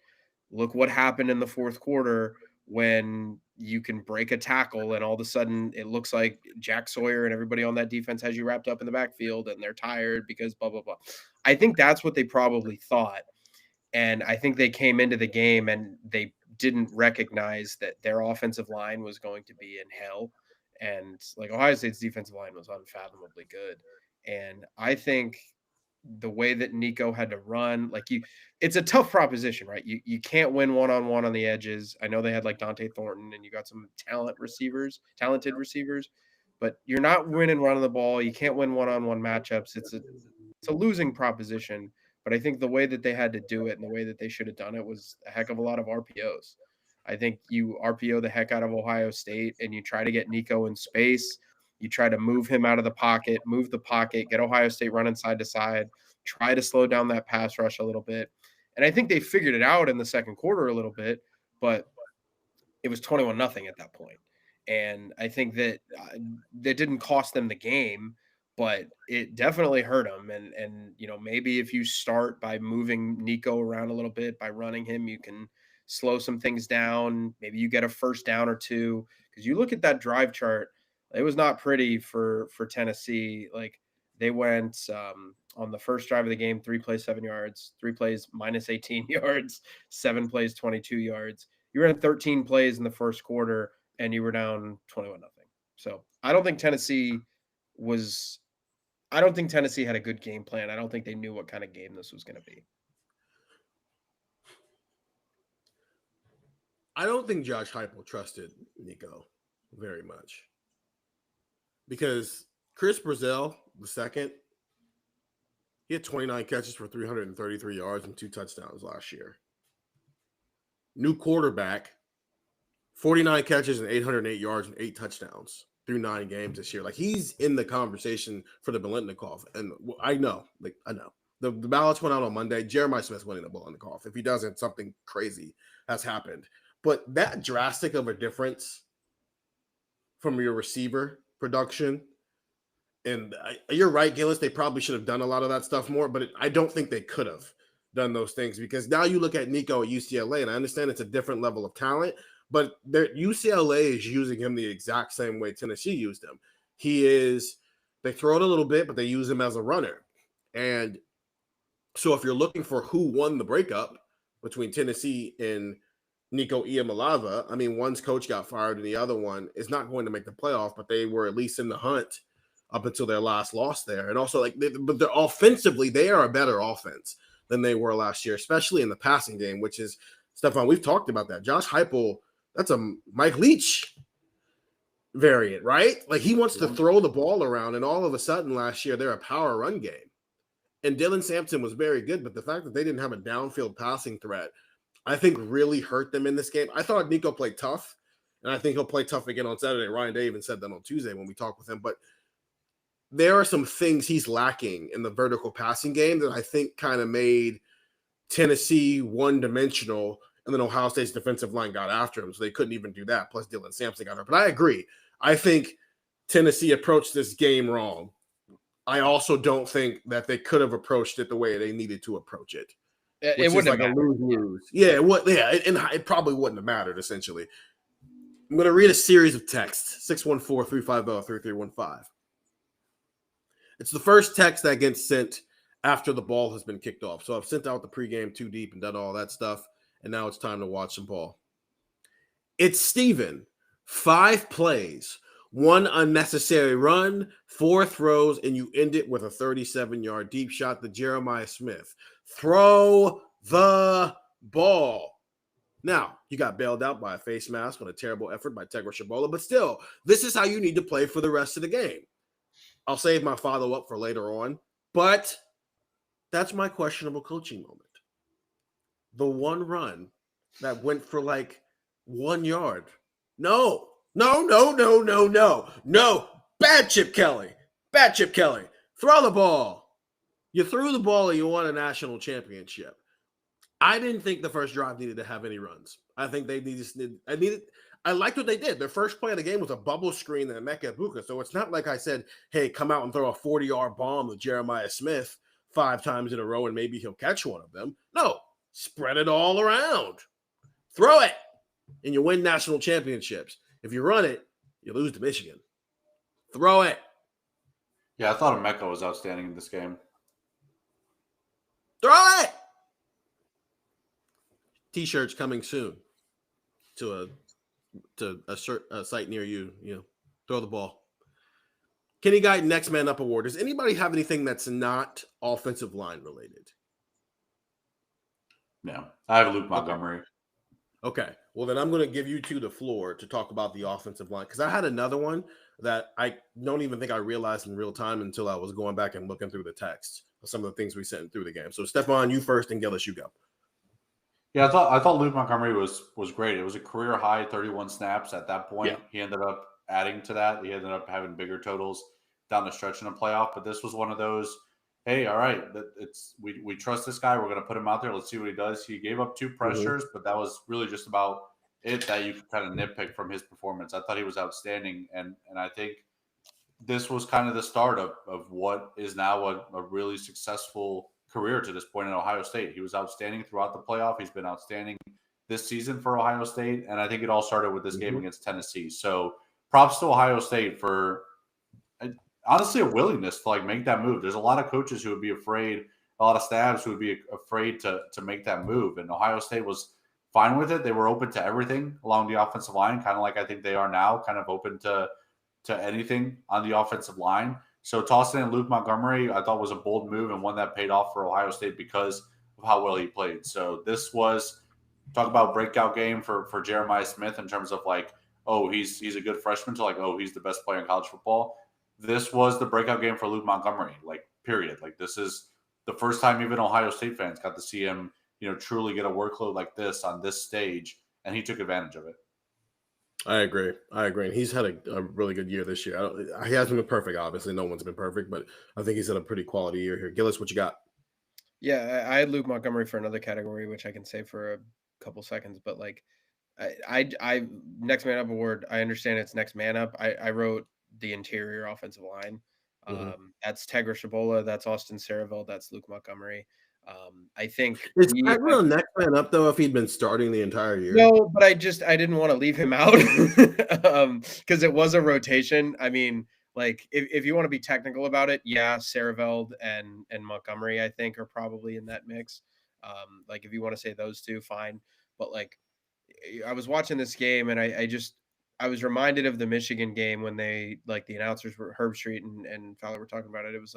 look what happened in the fourth quarter when you can break a tackle and all of a sudden it looks like Jack Sawyer and everybody on that defense has you wrapped up in the backfield and they're tired because blah, blah, blah. I think that's what they probably thought. And I think they came into the game and they didn't recognize that their offensive line was going to be in hell. And like Ohio State's defensive line was unfathomably good. And I think the way that Nico had to run, it's a tough proposition, right? You can't win one-on-one on the edges. I know they had like Dante Thornton and you got some talented receivers, but you're not winning running the ball. You can't win one-on-one matchups. It's a losing proposition. But I think the way that they had to do it and the way that they should have done it was a heck of a lot of RPOs. I think you RPO the heck out of Ohio State and you try to get Nico in space. You try to move him out of the pocket, move the pocket, get Ohio State running side to side, try to slow down that pass rush a little bit. And I think they figured it out in the second quarter a little bit, but it was 21-0 at that point. And I think that that didn't cost them the game, but it definitely hurt them. And maybe if you start by moving Nico around a little bit, by running him, you can slow some things down. Maybe you get a first down or two. Because you look at that drive chart, it was not pretty for Tennessee. Like they went on the first drive of the game, 3 plays, 7 yards, 3 plays, minus 18 yards, 7 plays, 22 yards. You ran 13 plays in the first quarter and you were down 21-0. So I don't think Tennessee had a good game plan. I don't think they knew what kind of game this was going to be. I don't think Josh Heupel trusted Nico very much because Chris Brazil, the second, he had 29 catches for 333 yards and 2 touchdowns last year. New quarterback, 49 catches and 808 yards and 8 touchdowns through 9 games this year. Like he's in the conversation for the Biletnikoff. And I know. The ballots went out on Monday. Jeremiah Smith's winning the Biletnikoff. If he doesn't, something crazy has happened. But that drastic of a difference from your receiver production, and you're right, Gillis, they probably should have done a lot of that stuff more, but I don't think they could have done those things because now you look at Nico at UCLA, and I understand it's a different level of talent, but UCLA is using him the exact same way Tennessee used him. They throw it a little bit, but they use him as a runner. And so if you're looking for who won the breakup between Tennessee and Nico Iamaleava, I mean, one's coach got fired and the other one is not going to make the playoff, but they were at least in the hunt up until their last loss there. And also, but they're offensively, they are a better offense than they were last year, especially in the passing game, which is, Stefan, we've talked about that. Josh Heupel, that's a Mike Leach variant, right? Like he wants to throw the ball around, and all of a sudden last year, they're a power run game. And Dylan Sampson was very good, but the fact that they didn't have a downfield passing threat, I think really hurt them in this game. I thought Nico played tough, and I think he'll play tough again on Saturday. Ryan Day even said that on Tuesday when we talked with him. But there are some things he's lacking in the vertical passing game that I think kind of made Tennessee one-dimensional, and then Ohio State's defensive line got after him, so they couldn't even do that. Plus Dylan Sampson got hurt. But I agree. I think Tennessee approached this game wrong. I also don't think that they could have approached it the way they needed to approach it. It wouldn't have mattered. A lose-lose. Yeah, it probably wouldn't have mattered, essentially. I'm going to read a series of texts, 614-350-3315. It's the first text that gets sent after the ball has been kicked off. So I've sent out the pregame too deep and done all that stuff, and now it's time to watch some ball. It's Steven. 5 plays, 1 unnecessary run, 4 throws, and you end it with a 37-yard deep shot to Jeremiah Smith. Throw the ball. Now, you got bailed out by a face mask on a terrible effort by Tegra Shabola, but still, this is how you need to play for the rest of the game. I'll save my follow-up for later on, but that's my questionable coaching moment. The one run that went for like 1 yard. No. Bad Chip Kelly. Throw the ball. You threw the ball and you won a national championship. I didn't think the first drive needed to have any runs. I think I liked what they did. Their first play of the game was a bubble screen and Emeka Egbuka. So it's not like I said, hey, come out and throw a 40-yard bomb with Jeremiah Smith 5 times in a row and maybe he'll catch one of them. No, spread it all around. Throw it, and you win national championships. If you run it, you lose to Michigan. Throw it. Yeah, I thought Emeka was outstanding in this game. Throw it. T-shirts coming soon to a site near you. You know, throw the ball. Kenny Guy Next Man Up Award. Does anybody have anything that's not offensive line related? No, I have Luke Montgomery. Okay. Well, then I'm going to give you two the floor to talk about the offensive line, because I had another one that I don't even think I realized in real time until I was going back and looking through the text of some of the things we sent through the game. So, Stefan, you first, and Gillis, you go. Yeah, I thought Luke Montgomery was great. It was a career high 31 snaps at that point. Yeah. He ended up adding to that. He ended up having bigger totals down the stretch in a playoff. But this was one of those, hey, all right, we trust this guy. We're going to put him out there. Let's see what he does. He gave up 2 pressures, but that was really just about it that you could kind of nitpick from his performance. I thought he was outstanding. And I think this was kind of the start of what is now a really successful career to this point in Ohio State. He was outstanding throughout the playoff. He's been outstanding this season for Ohio State. And I think it all started with this game against Tennessee. So props to Ohio State for honestly a willingness to make that move. There's a lot of coaches who would be afraid, a lot of staffs who would be afraid to make that move. And Ohio State was fine with it. They were open to everything along the offensive line, kind of like I think they are now, kind of open to anything on the offensive line. So tossing in Luke Montgomery, I thought was a bold move and one that paid off for Ohio State because of how well he played. So this was, talk about breakout game for Jeremiah Smith in terms of he's a good freshman to he's the best player in college football. This was the breakout game for Luke Montgomery, period. This is the first time even Ohio State fans got to see him, truly get a workload like this on this stage, and he took advantage of it. I agree. And he's had a really good year this year. He hasn't been perfect, obviously. No one's been perfect, but I think he's had a pretty quality year here. Gillis, what you got? Yeah, I had Luke Montgomery for another category, which I can say for a couple seconds. But I Next Man Up Award, I understand it's Next Man Up. I wrote the interior offensive line. That's Tegra Shabola. That's Austin Saraville. That's Luke Montgomery. I think is Tegra Next Man Up though if he'd been starting the entire year? No, but I didn't want to leave him out because it was a rotation. I mean, if you want to be technical about it, yeah, Saraville and Montgomery I think are probably in that mix. If you want to say those two, fine. But I was watching this game and I was reminded of the Michigan game when they the announcers were Herb Street and Fowler were talking about it. It was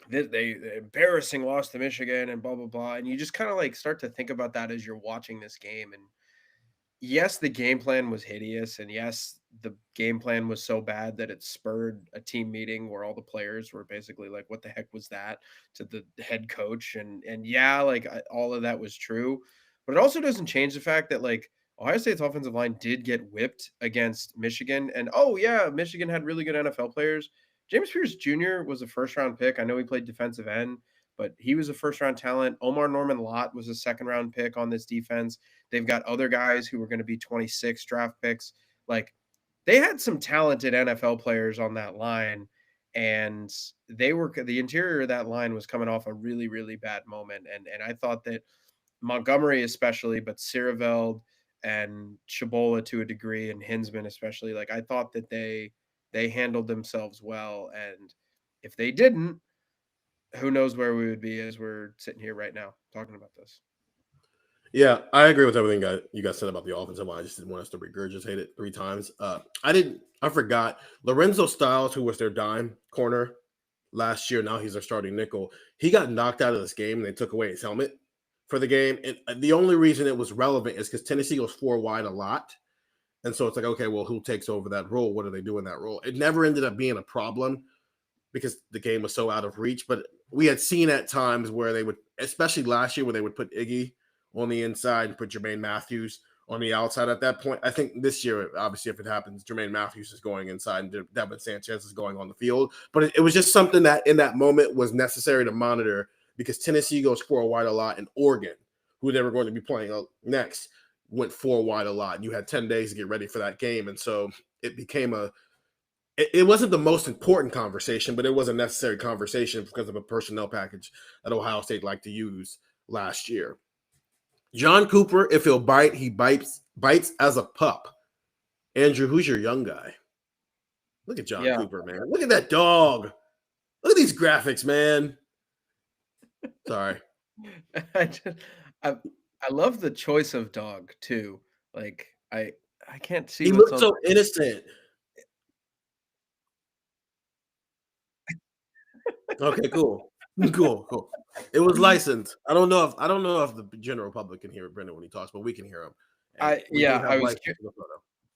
they embarrassing loss to Michigan and blah, blah, blah. And you just kind of start to think about that as you're watching this game. And yes, the game plan was hideous. And yes, the game plan was so bad that it spurred a team meeting where all the players were basically what the heck was that to the head coach? And yeah, all of that was true, but it also doesn't change the fact that Ohio State's offensive line did get whipped against Michigan. And Michigan had really good NFL players. James Pierce Jr. was a first-round pick. I know he played defensive end, but he was a first-round talent. Omar Norman Lott was a second-round pick on this defense. They've got other guys who were going to be 26 draft picks. they had some talented NFL players on that line, and the interior of that line was coming off a really, really bad moment. And I thought that Montgomery especially, but Sierreveld and Chabola to a degree, and Hinsman especially, like I thought that they handled themselves well. And if they didn't, who knows where we would be as we're sitting here right now talking about this. Yeah, I agree with everything you guys said about the offensive line. I just didn't want us to regurgitate it 3 times. I forgot Lorenzo Styles, who was their dime corner last year. Now he's their starting nickel. He got knocked out of this game, and they took away his helmet for the game. And the only reason it was relevant is because Tennessee goes 4 wide a lot. And so it's like, okay, well, who takes over that role? What do they do in that role? It never ended up being a problem because the game was so out of reach. But we had seen at times where they would, especially last year, where they would put Iggy on the inside and put Jermaine Matthews on the outside at that point. I think this year, obviously, if it happens, Jermaine Matthews is going inside and Devin Sanchez is going on the field. But it was just something that in that moment was necessary to monitor because Tennessee goes 4 wide a lot, and Oregon, who they were going to be playing next, went 4 wide a lot. And you had 10 days to get ready for that game. And so it became it wasn't the most important conversation, but it was a necessary conversation because of a personnel package that Ohio State liked to use last year. John Cooper, if he'll bite, he bites as a pup. Andrew, who's your young guy? Look at John Cooper, man. Look at that dog. Look at these graphics, man. Sorry. I love the choice of dog too. Like I can't see. He looks so innocent. Okay, cool. Cool. It was licensed. I don't know if the general public can hear Brendan when he talks, but we can hear him. I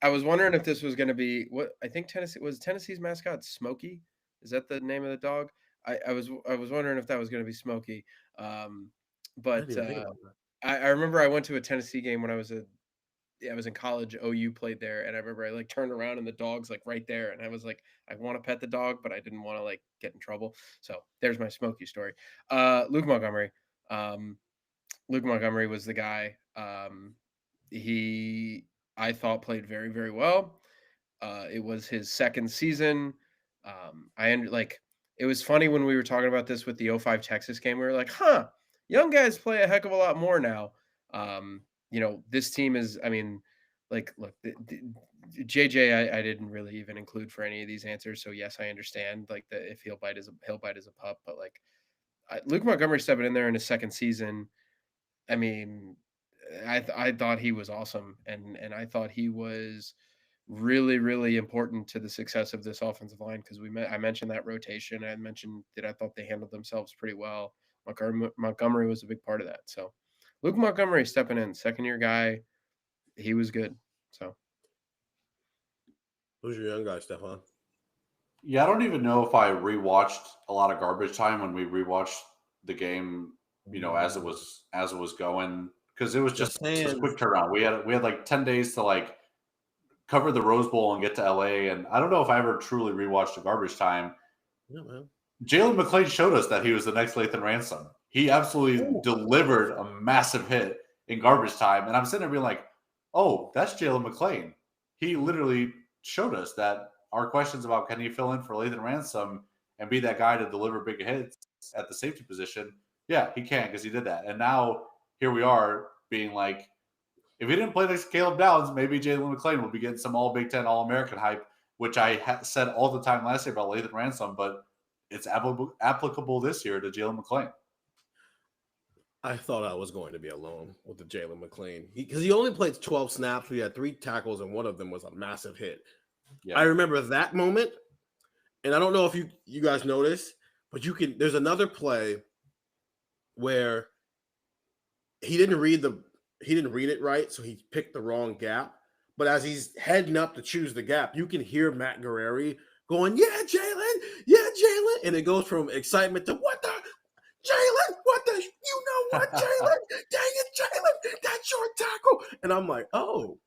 was wondering if this was going to be what I think Tennessee's mascot Smokey. Is that the name of the dog? I was wondering if that was going to be Smokey. But I remember I went to a Tennessee game when I was in college. OU played there, and I remember I like turned around and the dog's like right there, and I was like, I want to pet the dog, but I didn't want to like get in trouble. So there's my Smokey story. Luke Montgomery. Luke Montgomery was the guy. He I thought played very, very well. It was his second season. It was funny when we were talking about this with the 05 Texas game. We were like, young guys play a heck of a lot more now. This team is, look, JJ, I didn't really even include for any of these answers. So yes, I understand like that if he'll bite as a pup, but like Luke Montgomery stepping in there in his second season. I mean, I thought he was awesome. And I thought he was really, really important to the success of this offensive line. Cause I mentioned that rotation. I mentioned that I thought they handled themselves pretty well. Montgomery was a big part of that. So Luke Montgomery stepping in, second-year guy, he was good. So, who's your young guy, Stefan? Yeah, I don't even know if I rewatched a lot of garbage time when we rewatched the game. As it was going, because it was just a quick turnaround. We had like 10 days to like cover the Rose Bowl and get to LA, and I don't know if I ever truly rewatched the garbage time. Yeah, man. Jalen McClain showed us that he was the next Lathan Ransom. He absolutely delivered a massive hit in garbage time. And I'm sitting there being like, oh, that's Jalen McClain. He literally showed us that our questions about can he fill in for Lathan Ransom and be that guy to deliver big hits at the safety position. Yeah, he can because he did that. And now here we are being like, if he didn't play like Caleb Downs, maybe Jalen McClain will be getting some all Big Ten, All-American hype, which I said all the time last year about Lathan Ransom, but it's applicable this year to Jalen McClain. I thought I was going to be alone with the Jalen McClain because he only played 12 snaps. We had 3 tackles, and one of them was a massive hit. Yeah. I remember that moment, and I don't know if you guys noticed, but there's another play where he didn't read it right, so he picked the wrong gap. But as he's heading up to choose the gap, you can hear Matt Guerrieri going, yeah, Jalen. And it goes from excitement to what the Jalen, what the, you know what, Jalen? Dang it, Jalen, that's your tackle. And I'm like, oh,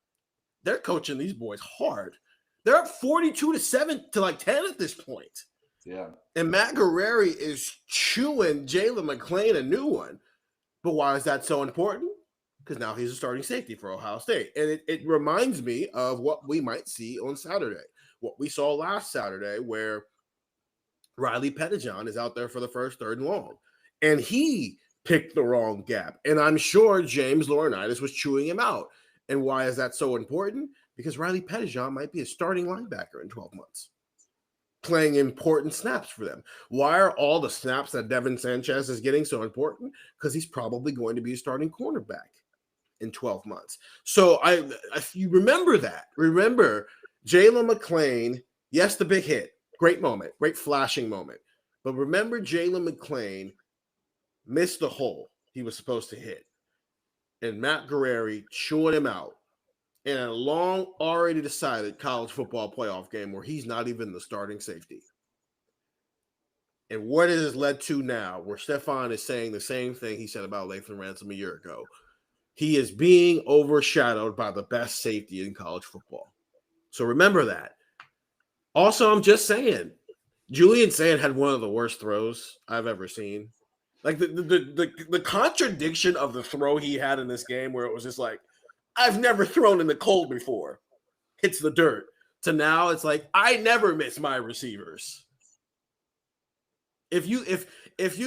they're coaching these boys hard. They're up 42-7 to like 10 at this point. Yeah. And Matt Guerrieri is chewing Jalen McClain a new one. But why is that so important? because now he's a starting safety for Ohio State. And it reminds me of what we might see on Saturday, what we saw last Saturday, where Riley Pettijohn is out there for the first 3rd and long. And he picked the wrong gap. And I'm sure James Laurinaitis was chewing him out. And why is that so important? Because Riley Pettijohn might be a starting linebacker in 12 months, playing important snaps for them. Why are all the snaps that Devin Sanchez is getting so important? Because he's probably going to be a starting cornerback in 12 months. So if you remember that, remember Jalen McClain, yes, the big hit, great moment, great flashing moment. But remember Jalen McClain missed the hole he was supposed to hit. And Matt Guerrieri chewing him out in a long, already decided college football playoff game where he's not even the starting safety. And what it has led to now, where Stefan is saying the same thing he said about Lathan Ransom a year ago. He is being overshadowed by the best safety in college football. So remember that. Also, I'm just saying, Julian Sand had one of the worst throws I've ever seen. Like the contradiction of the throw he had in this game, where it was just like, I've never thrown in the cold before, hits the dirt, to now it's like, I never miss my receivers. If you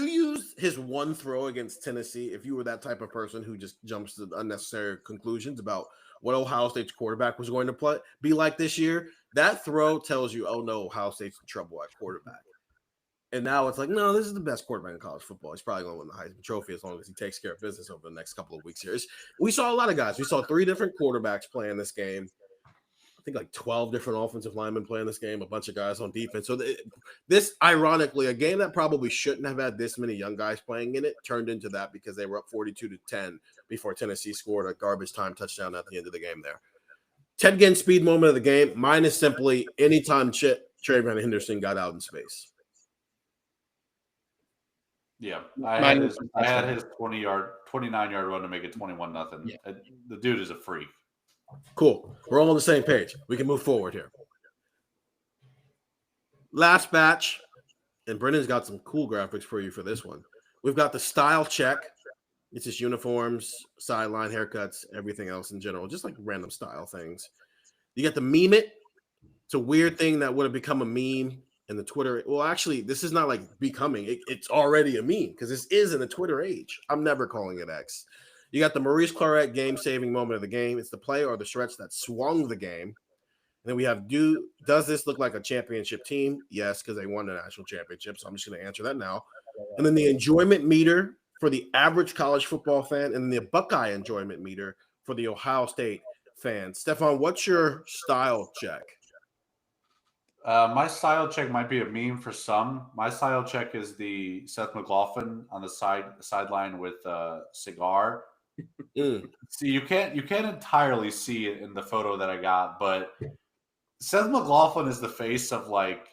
use his one throw against Tennessee, if you were that type of person who just jumps to unnecessary conclusions about what Ohio State's quarterback was going to be like this year, that throw tells you, oh no, Ohio State's in trouble at quarterback. And now it's like, no, this is the best quarterback in college football. He's probably going to win the Heisman Trophy as long as he takes care of business over the next couple of weeks here. We saw a lot of guys. We saw 3 different quarterbacks playing this game. I think like 12 different offensive linemen playing this game, a bunch of guys on defense. So this, ironically, a game that probably shouldn't have had this many young guys playing in it turned into that because they were up 42-10 before Tennessee scored a garbage time touchdown at the end of the game there. Ted Ginn speed moment of the game, mine is simply anytime Trayvon Henderson got out in space. Yeah, I had his 29-yard run to make it 21-0. Yeah. The dude is a freak. Cool. We're all on the same page. We can move forward here. Last batch, and Brendan's got some cool graphics for you for this one. We've got the style check. It's just uniforms, sideline haircuts, everything else in general, just like random style things. You got the meme it. It's a weird thing that would have become a meme in the Twitter. Well, actually, this is not like becoming. It's already a meme because this is in the Twitter age. I'm never calling it X. You got the Maurice Claret game-saving moment of the game. It's the play or the stretch that swung the game. And then we have, does this look like a championship team? Yes, because they won the national championship. So I'm just going to answer that now. And then the enjoyment meter for the average college football fan, and the Buckeye enjoyment meter for the Ohio State fan. Stefan, what's your style check? My style check might be a meme for some. My style check is the Seth McLaughlin on the sideline with a cigar. See, you can't entirely see it in the photo that I got, but Seth McLaughlin is the face of like,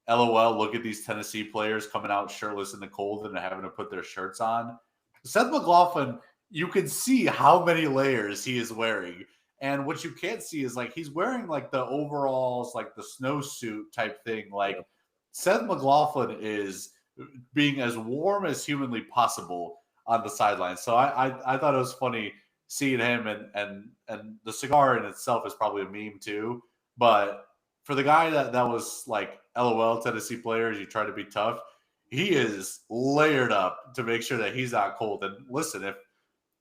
LOL, look at these Tennessee players coming out shirtless in the cold and having to put their shirts on. Seth McLaughlin, you can see how many layers he is wearing. And what you can't see is like he's wearing like the overalls, like the snowsuit type thing. Like Seth McLaughlin is being as warm as humanly possible on the sideline. So I thought it was funny seeing him, and the cigar in itself is probably a meme too. But for the guy that was like, LOL, Tennessee players, you try to be tough, he is layered up to make sure that he's not cold. And listen, if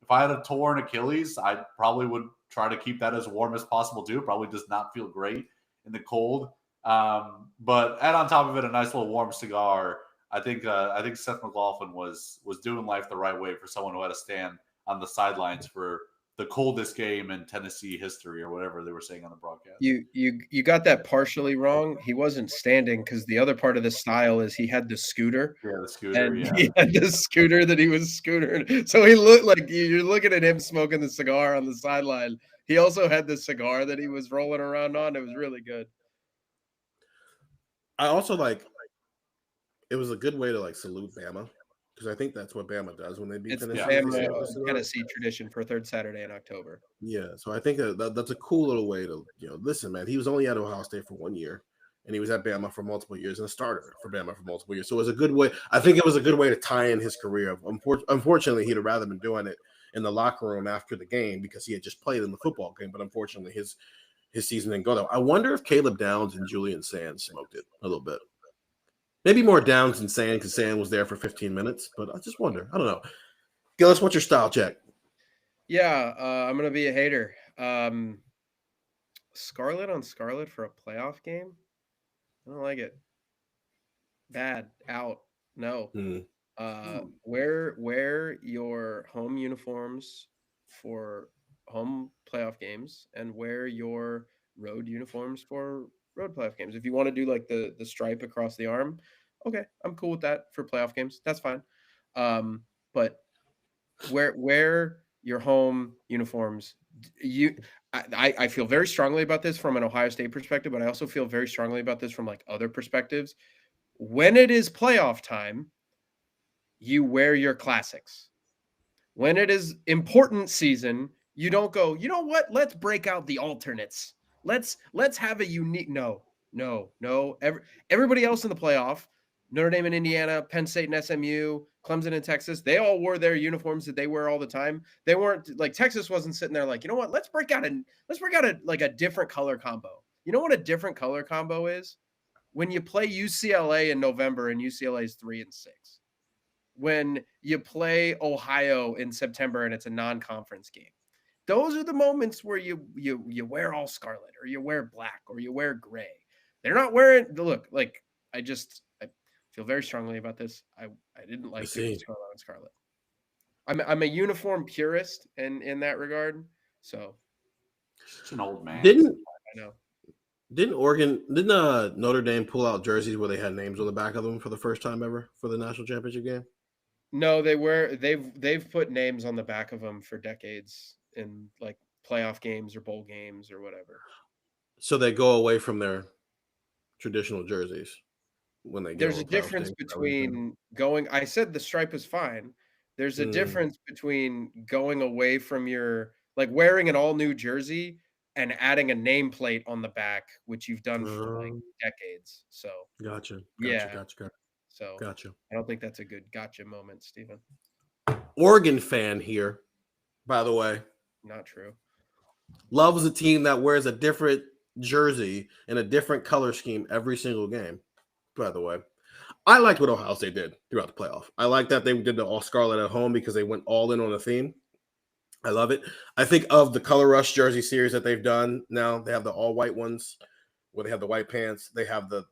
I had a torn Achilles, I probably would try to keep that as warm as possible too. Probably does not feel great in the cold. But add on top of it a nice little warm cigar. I think Seth McLaughlin was doing life the right way for someone who had to stand on the sidelines for the coldest game in Tennessee history, or whatever they were saying on the broadcast. You got that partially wrong. He wasn't standing because the other part of the style is he had the scooter. Yeah, the scooter. And he had the scooter that he was scootering. So he looked like you're looking at him smoking the cigar on the sideline. He also had the cigar that he was rolling around on. It was really good. I also it was a good way to like salute Bama, because I think that's what Bama does when they beat Tennessee. Tennessee tradition for third Saturday in October. Yeah, so I think that's a cool little way to, listen, man, he was only at Ohio State for 1 year, and he was at Bama for multiple years and a starter for Bama for multiple years. So it was a good way. I think it was a good way to tie in his career. Unfortunately, he'd have rather been doing it in the locker room after the game because he had just played in the football game. But unfortunately, his season didn't go though. I wonder if Caleb Downs and Julian Sands smoked it a little bit. Maybe more Downs than Sand because Sand was there for 15 minutes. But I just wonder. I don't know. Gillis, what's your style check? Yeah, I'm going to be a hater. Scarlet on Scarlet for a playoff game? I don't like it. Bad. Out. No. Wear your home uniforms for home playoff games and wear your road uniforms for road playoff games. If you want to do like the stripe across the arm, okay, I'm cool with that for playoff games. That's fine. But wear your home uniforms. I feel very strongly about this from an Ohio State perspective, but I also feel very strongly about this from like other perspectives. When it is playoff time, you wear your classics. When it is important season, you don't go, you know what? Let's break out the alternates. Let's have a unique no. Everybody else in the playoff, Notre Dame and Indiana, Penn State and SMU, Clemson and Texas, they all wore their uniforms that they wear all the time. They weren't like Texas wasn't sitting there like, you know what? Let's break out a like a different color combo. You know what a different color combo is? When you play UCLA in November and UCLA is 3-6. When you play Ohio in September and it's a non-conference game. Those are the moments where you wear all scarlet or you wear black or you wear gray. They're not wearing the look like I feel very strongly about this. I didn't like the scarlet. I'm a uniform purist in that regard. So it's an old man. I know. Didn't Notre Dame pull out jerseys where they had names on the back of them for the first time ever for the national championship game? No, they've put names on the back of them for decades in like playoff games or bowl games or whatever. So they go away from their traditional jerseys when they get. There's a difference between going. I said the stripe is fine. There's a difference between going away from your like wearing an all new jersey and adding a nameplate on the back, which you've done for like decades. So gotcha. So gotcha. I don't think that's a good gotcha moment, Stephen. Oregon fan here, by the way. Not true. Loves a team that wears a different jersey and a different color scheme every single game, by the way. I liked what Ohio State did throughout the playoff. I like that they did the all scarlet at home because they went all in on a theme. I love it. I think of the Color Rush jersey series that they've done now. They have the all white ones where they have the white pants. They have the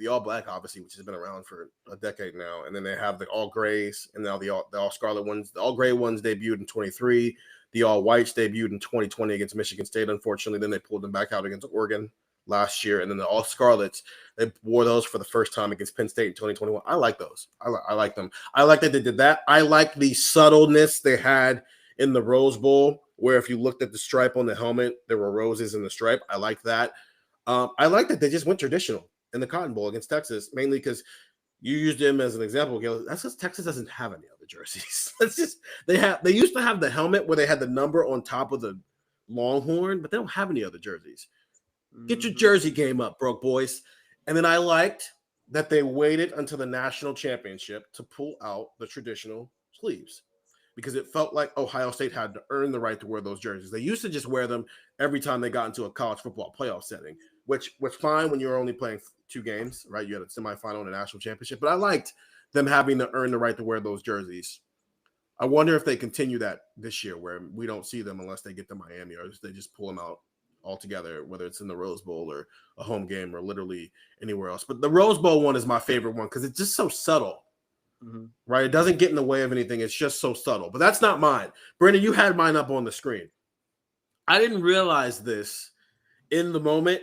all black, obviously, which has been around for a decade now. And then they have the all grays and now the all scarlet ones. The all gray ones debuted in 23. The all whites debuted in 2020 against Michigan State. Unfortunately, then they pulled them back out against Oregon last year. And then the all scarlets, they wore those for the first time against Penn State in 2021. I like those. I like them. I like that they did that. I like the subtleness they had in the Rose Bowl, where if you looked at the stripe on the helmet, there were roses in the stripe. I like that. I like that they just went traditional in the Cotton Bowl against Texas, mainly because you used them as an example. That's because Texas doesn't have any other jerseys. That's just they used to have the helmet where they had the number on top of the Longhorn, but they don't have any other jerseys. Get your jersey game up, broke boys. And then I liked that they waited until the national championship to pull out the traditional sleeves, because it felt like Ohio State had to earn the right to wear those jerseys. They used to just wear them every time they got into a college football playoff setting, which was fine when you were only playing 2 games, right? You had a semifinal and a national championship, but I liked them having to earn the right to wear those jerseys. I wonder if they continue that this year, where we don't see them unless they get to Miami, or they just pull them out altogether, whether it's in the Rose Bowl or a home game or literally anywhere else. But the Rose Bowl one is my favorite one because it's just so subtle. Right? It doesn't get in the way of anything. It's just so subtle. But that's not mine. Brandon, you had mine up on the screen. I didn't realize this in the moment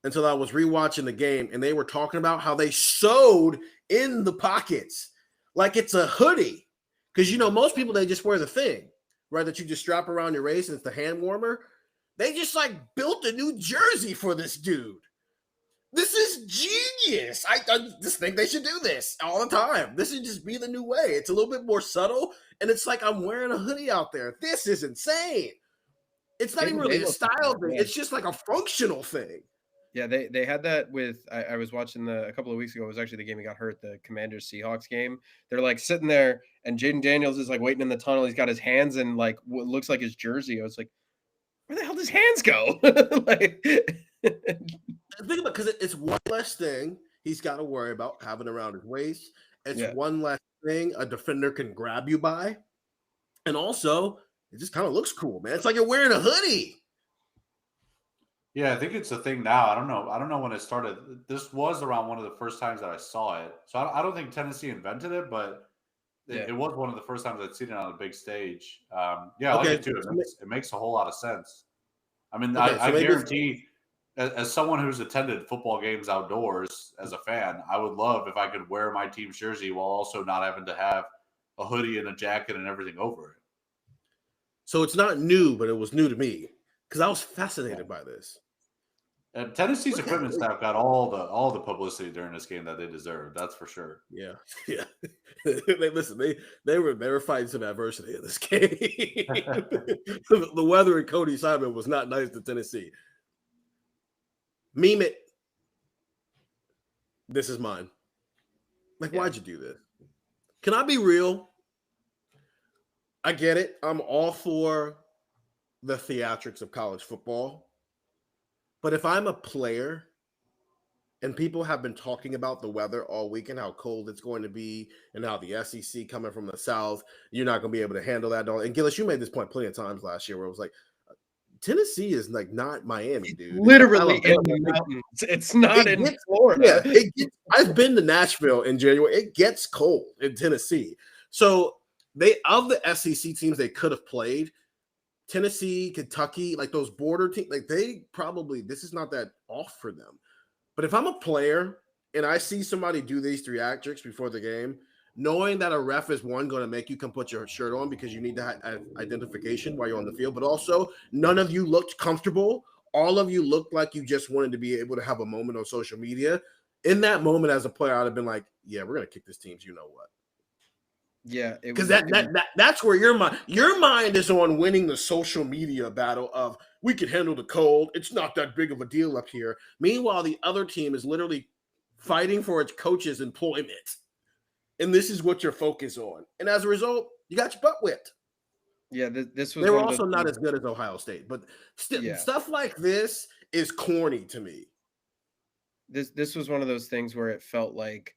until I was rewatching the game, and they were talking about how they sewed in the pockets like it's a hoodie. Because, you know, most people, they just wear the thing, right, that you just strap around your waist and it's the hand warmer. They just, like, built a new jersey for this dude. This is genius. I just think they should do this all the time. This should just be the new way. It's a little bit more subtle, and it's like I'm wearing a hoodie out there. This is insane. It's not even really a style thing. It's just like a functional thing. Yeah, they had that with I was watching a couple of weeks ago. It was actually the game he got hurt, the Commanders Seahawks game. They're like sitting there, and Jaden Daniels is like waiting in the tunnel. He's got his hands in like what looks like his jersey. I was like, where the hell does hands go? Like, think about because it's one less thing he's got to worry about having around his waist. It's one less thing a defender can grab you by, and also it just kind of looks cool, man. It's like you're wearing a hoodie. Yeah, I think it's a thing now. I don't know when it started. This was around one of the first times that I saw it. So I don't think Tennessee invented it, but it was one of the first times I'd seen it on a big stage. I like it too. It makes a whole lot of sense. I mean, I guarantee, as someone who's attended football games outdoors as a fan, I would love if I could wear my team's jersey while also not having to have a hoodie and a jacket and everything over it. So it's not new, but it was new to me because I was fascinated by this. And Tennessee's equipment staff got all the publicity during this game that they deserved. That's for sure. Yeah. Listen, they were fighting some adversity in this game. The weather and Cody Simon was not nice to Tennessee. Meme it. This is mine. Like, why'd you do this? Can I be real? I get it. I'm all for the theatrics of college football. But if I'm a player and people have been talking about the weather all week and how cold it's going to be and how the SEC coming from the South, you're not going to be able to handle that. And Gillis, you made this point plenty of times last year where it was like, Tennessee is like not Miami, dude. Literally in the mountains. It's not in Florida. Yeah, I've been to Nashville in January. It gets cold in Tennessee. So of the SEC teams they could have played, Tennessee, Kentucky, like those border teams, like this is not that off for them. But if I'm a player and I see somebody do these theatrics before the game, knowing that a ref is going to make you come put your shirt on because you need to have identification while you're on the field, but also none of you looked comfortable. All of you looked like you just wanted to be able to have a moment on social media. In that moment as a player, I'd have been like, yeah, we're going to kick this team's you know what. Yeah, because that's where your mind is on winning the social media battle of we can handle the cold. It's not that big of a deal up here. Meanwhile, the other team is literally fighting for its coach's employment, and this is what you're focused on. And as a result, you got your butt whipped. Yeah, this was. They were also not as good as Ohio State, but stuff like this is corny to me. This was one of those things where it felt like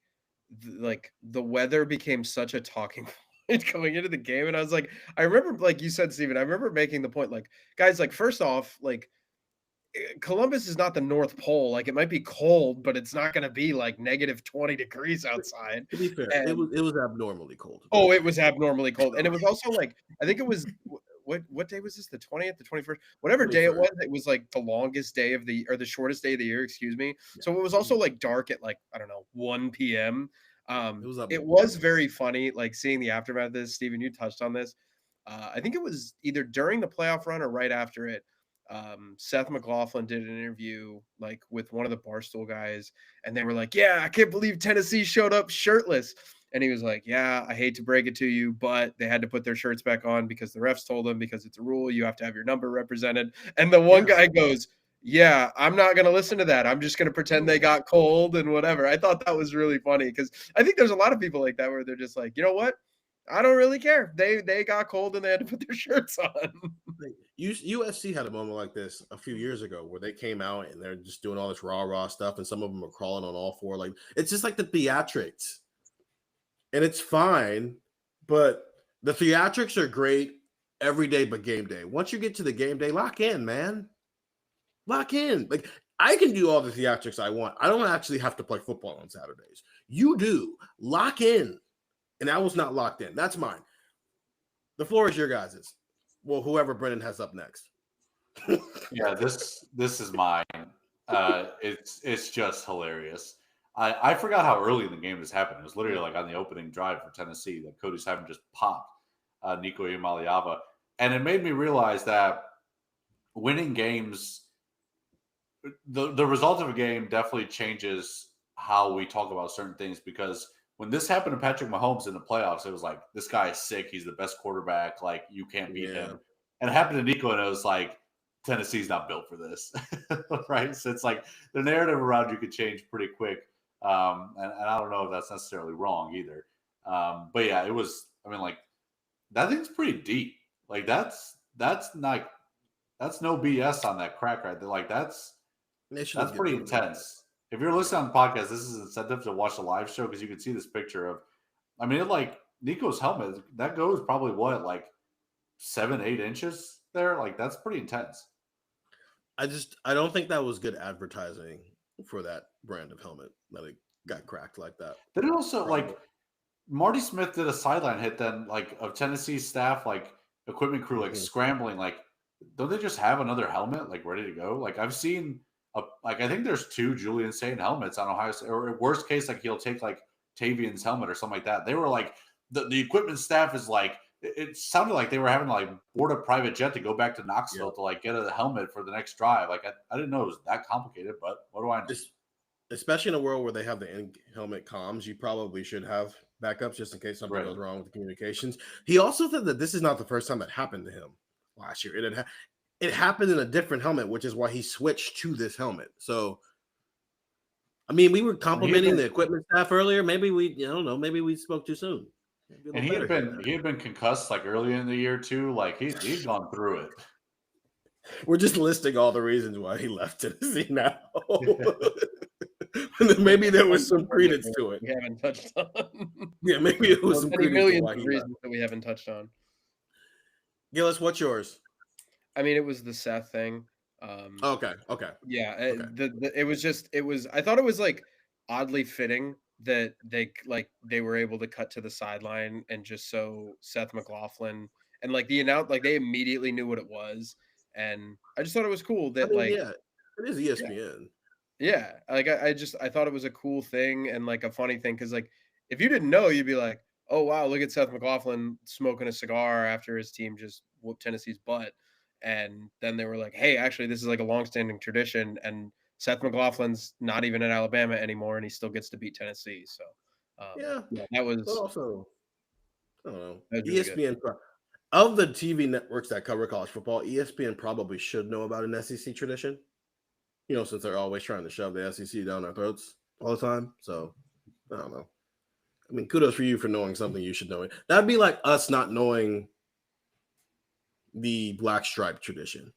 the weather became such a talking point going into the game. And I was like, I remember, like you said, Steven, I remember making the point, like, guys, like, first off, like, Columbus is not the North Pole. Like, it might be cold, but it's not going to be like negative 20 degrees outside. To be fair, it was abnormally cold. Oh, it was abnormally cold. And it was also like, I think it was, what day was this? The 20th, the 21st, whatever 23rd. Day it was like the longest day of the shortest day of the year, excuse me. Yeah. So it was also like dark at like, I don't know, 1 p.m. It was very funny, like seeing the aftermath of this. Steven, you touched on this. I think it was either during the playoff run or right after it. Seth McLaughlin did an interview like with one of the Barstool guys, and they were like, yeah, I can't believe Tennessee showed up shirtless. And he was like, yeah, I hate to break it to you, but they had to put their shirts back on because the refs told them, because it's a rule, you have to have your number represented. And the one guy goes, yeah, I'm not going to listen to that. I'm just going to pretend they got cold and whatever. I thought that was really funny because I think there's a lot of people like that where they're just like, you know what? I don't really care. They got cold and they had to put their shirts on. USC had a moment like this a few years ago where they came out and they're just doing all this rah stuff, and some of them are crawling on all four. Like, it's just like the theatrics. And it's fine, but the theatrics are great every day but game day. Once you get to the game day, lock in, man. Lock in. Like, I can do all the theatrics I want. I don't actually have to play football on Saturdays. You do. Lock in. And I was not locked in. That's mine. The floor is your guys's. Well, whoever Brennan has up next. Yeah, this is mine. It's just hilarious. I forgot how early in the game this happened. It was literally like on the opening drive for Tennessee that Cody Simon just popped Nico Iamaleava. And it made me realize that winning games, the result of a game definitely changes how we talk about certain things, because when this happened to Patrick Mahomes in the playoffs, it was like, this guy is sick. He's the best quarterback. Like, you can't beat him. And it happened to Nico, and it was like, Tennessee's not built for this, right? So it's like the narrative around you could change pretty quick. And I don't know if that's necessarily wrong either. But yeah, it was, I mean, like, that thing's pretty deep. Like, that's no BS on that crack right there. Like, that's pretty intense. If you're listening on the podcast, this is incentive to watch the live show because you can see this picture of, I mean, like Nico's helmet, that goes probably what, like 7-8 inches there? Like, that's pretty intense. I don't think that was good advertising for that brand of helmet that it got cracked like that. But it also, like, Marty Smith did a sideline hit then, like, of Tennessee's staff, like, equipment crew, like, scrambling. Like, don't they just have another helmet, like, ready to go? Like, I've seen, I think there's 2 Julian Saint helmets on Ohio State. Or worst case, like, he'll take, like, Tavian's helmet or something like that. They were, like, the equipment staff is, like, it sounded like they were having to, like, board a private jet to go back to Knoxville to, like, get a helmet for the next drive. Like, I didn't know it was that complicated, but what do I know? Especially in a world where they have the in-helmet comms, you probably should have backups just in case something goes wrong with the communications. He also said that this is not the first time that happened to him last year. It happened in a different helmet, which is why he switched to this helmet. So, I mean, we were complimenting the equipment staff earlier. Maybe I don't know, maybe we spoke too soon. And he had been concussed like early in the year too. Like he'd gone through it. We're just listing all the reasons why he left Tennessee now. Maybe there was some credence to it. We haven't touched on. Yeah, maybe it was some credence to why he reasons that we haven't touched on. Gillis, what's yours? I mean, it was the Seth thing. Okay. Yeah, it was. I thought it was like oddly fitting that they were able to cut to the sideline and just so Seth McLaughlin and like they immediately knew what it was, and I just thought it was cool that it is ESPN. Yeah, like I thought it was a cool thing and like a funny thing because like if you didn't know, you'd be like, oh wow, look at Seth McLaughlin smoking a cigar after his team just whooped Tennessee's butt. And then they were like, hey, actually, this is like a longstanding tradition. And Seth McLaughlin's not even at Alabama anymore, and he still gets to beat Tennessee. So, that was also, I don't know. ESPN really of the TV networks that cover college football, ESPN probably should know about an SEC tradition. You know, since they're always trying to shove the SEC down our throats all the time. So, I don't know. I mean, kudos for you for knowing something you should know. That'd be like us not knowing the black stripe tradition.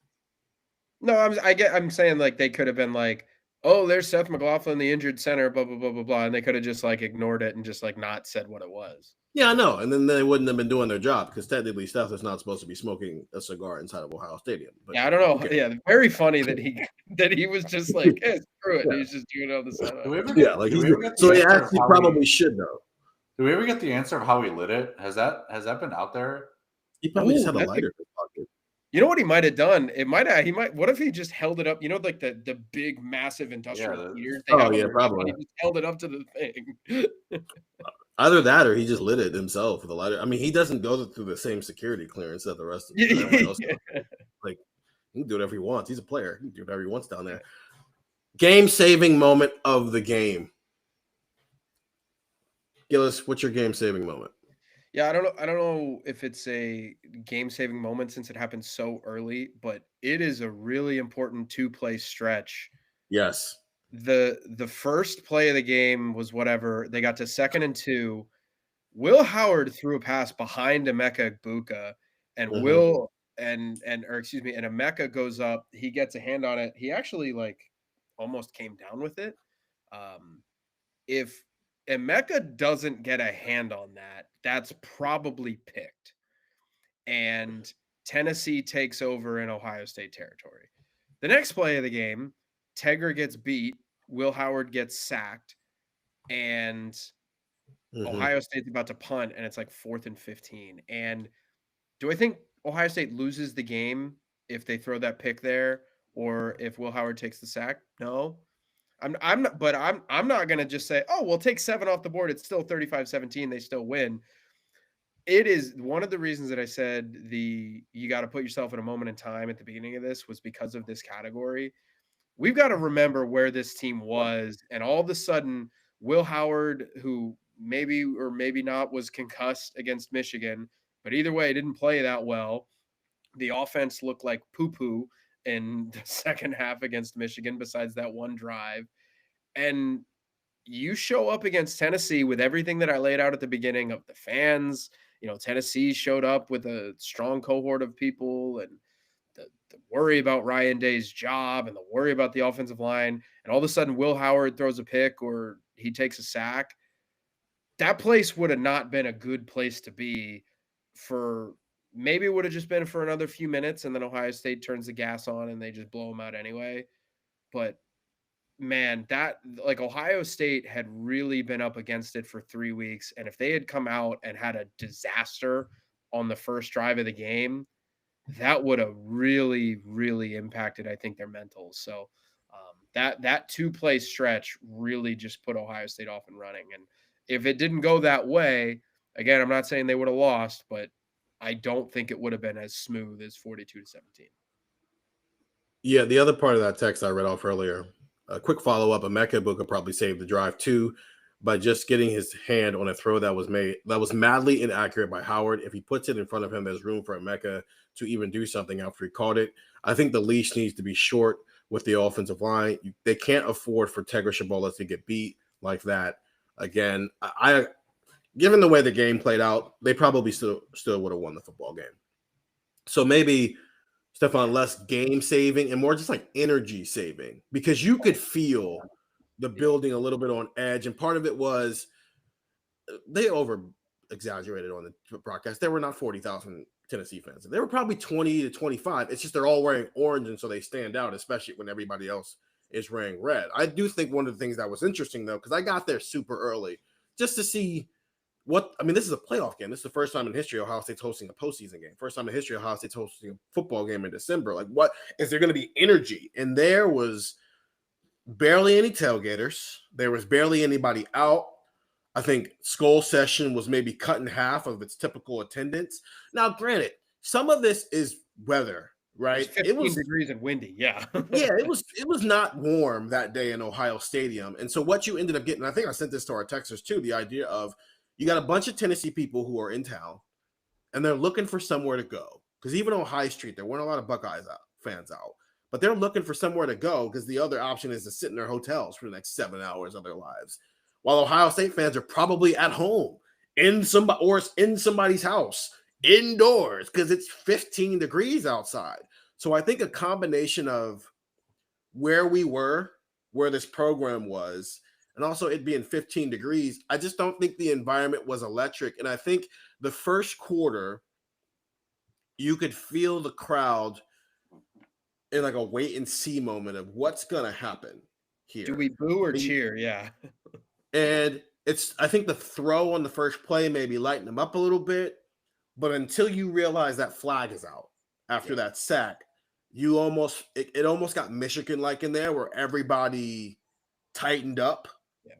No, I'm saying like they could have been like, oh, there's Seth McLaughlin, the injured center, blah blah blah blah blah, and they could have just like ignored it and just like not said what it was. Yeah, I know, and then they wouldn't have been doing their job because technically Steph is not supposed to be smoking a cigar inside of Ohio Stadium. But, yeah, I don't know. Okay. Yeah, very funny that he was just like, hey, screw it. Yeah. He's just doing it on the side. So he actually probably should know. Do we ever get the answer of how he lit it? Has that been out there? He probably just had a lighter in his pocket. You know what he might have done? What if he just held it up? You know, like the big, massive industrial heaters. Probably. He just held it up to the thing. Either that, or he just lit it himself with a lighter. I mean, he doesn't go through the same security clearance that the rest of everyone else does. Like, he can do whatever he wants. He's a player. He can do whatever he wants down there. Game-saving moment of the game. Gillis, what's your game-saving moment? Yeah, I don't know if it's a game-saving moment since it happened so early, but it is a really important 2-play stretch. Yes. The first play of the game was whatever. They got to 2nd and 2. Will Howard threw a pass behind Emeka Egbuka, and and Emeka goes up. He gets a hand on it. He actually like almost came down with it. If Emeka doesn't get a hand on that, that's probably picked. And Tennessee takes over in Ohio State territory. The next play of the game, Tegra gets beat, Will Howard gets sacked, and Ohio State's about to punt, and it's like 4th and 15. And do I think Ohio State loses the game if they throw that pick there, or if Will Howard takes the sack? No. I'm not going to just say, oh, we'll take 7 off the board. It's still 35-17. They still win. It is one of the reasons that I said you got to put yourself in a moment in time at the beginning of this was because of this category. We've got to remember where this team was. And all of a sudden, Will Howard, who maybe or maybe not was concussed against Michigan, but either way, didn't play that well. The offense looked like poo-poo. in the second half against Michigan besides that one drive. And you show up against Tennessee with everything that I laid out at the beginning of the fans. Tennessee showed up with a strong cohort of people, and the worry about Ryan Day's job and the worry about the offensive line. And all of a sudden, Will Howard throws a pick or he takes a sack. That place would have not been a good place to be for maybe it would have just been for another few minutes, and then Ohio State turns the gas on and they just blow them out anyway. But man, that like Ohio State had really been up against it for 3 weeks. And if they had come out and had a disaster on the first drive of the game, that would have really, really impacted, I think, their mentals. So that 2-play stretch really just put Ohio State off and running. And if it didn't go that way, again, I'm not saying they would have lost, but I don't think it would have been as smooth as 42-17. Yeah, the other part of that text I read off earlier, a quick follow-up, Emeka could probably save the drive too by just getting his hand on a throw that was madly inaccurate by Howard. If he puts it in front of him, there's room for Emeka to even do something after he caught it. I think the leash needs to be short with the offensive line. They can't afford for Tegra to get beat like that again. I given the way the game played out, they probably still would have won the football game. So maybe Stefan, less game saving and more just like energy saving, because you could feel the building a little bit on edge. And part of it was they over exaggerated on the broadcast. There were not 40,000 Tennessee fans. There were probably 20 to 25. It's just they're all wearing orange, and so they stand out, especially when everybody else is wearing red. I do think one of the things that was interesting, though, because I got there super early just to see this is a playoff game. This is the first time in history Ohio State's hosting a postseason game. First time in history Ohio State's hosting a football game in December. Like, what is there going to be energy? And there was barely any tailgaters. There was barely anybody out. I think Skull Session was maybe cut in half of its typical attendance. Now, granted, some of this is weather, right? It was 15 degrees and windy. Yeah. Yeah, it was not warm that day in Ohio Stadium. And so what you ended up getting, I think I sent this to our texters too, the idea of you got a bunch of Tennessee people who are in town and they're looking for somewhere to go. Because even on High Street, there weren't a lot of Buckeyes fans out. But they're looking for somewhere to go because the other option is to sit in their hotels for the next 7 hours of their lives. While Ohio State fans are probably at home in somebody's house, indoors, because it's 15 degrees outside. So I think a combination of where we were, where this program was, and also it being 15 degrees, I just don't think the environment was electric. And I think the first quarter, you could feel the crowd in like a wait and see moment of what's going to happen here. Do we boo or cheer? Yeah. And I think the throw on the first play maybe lightened them up a little bit, but until you realize that flag is out after that sack, it almost got Michigan-like in there where everybody tightened up. Yeah.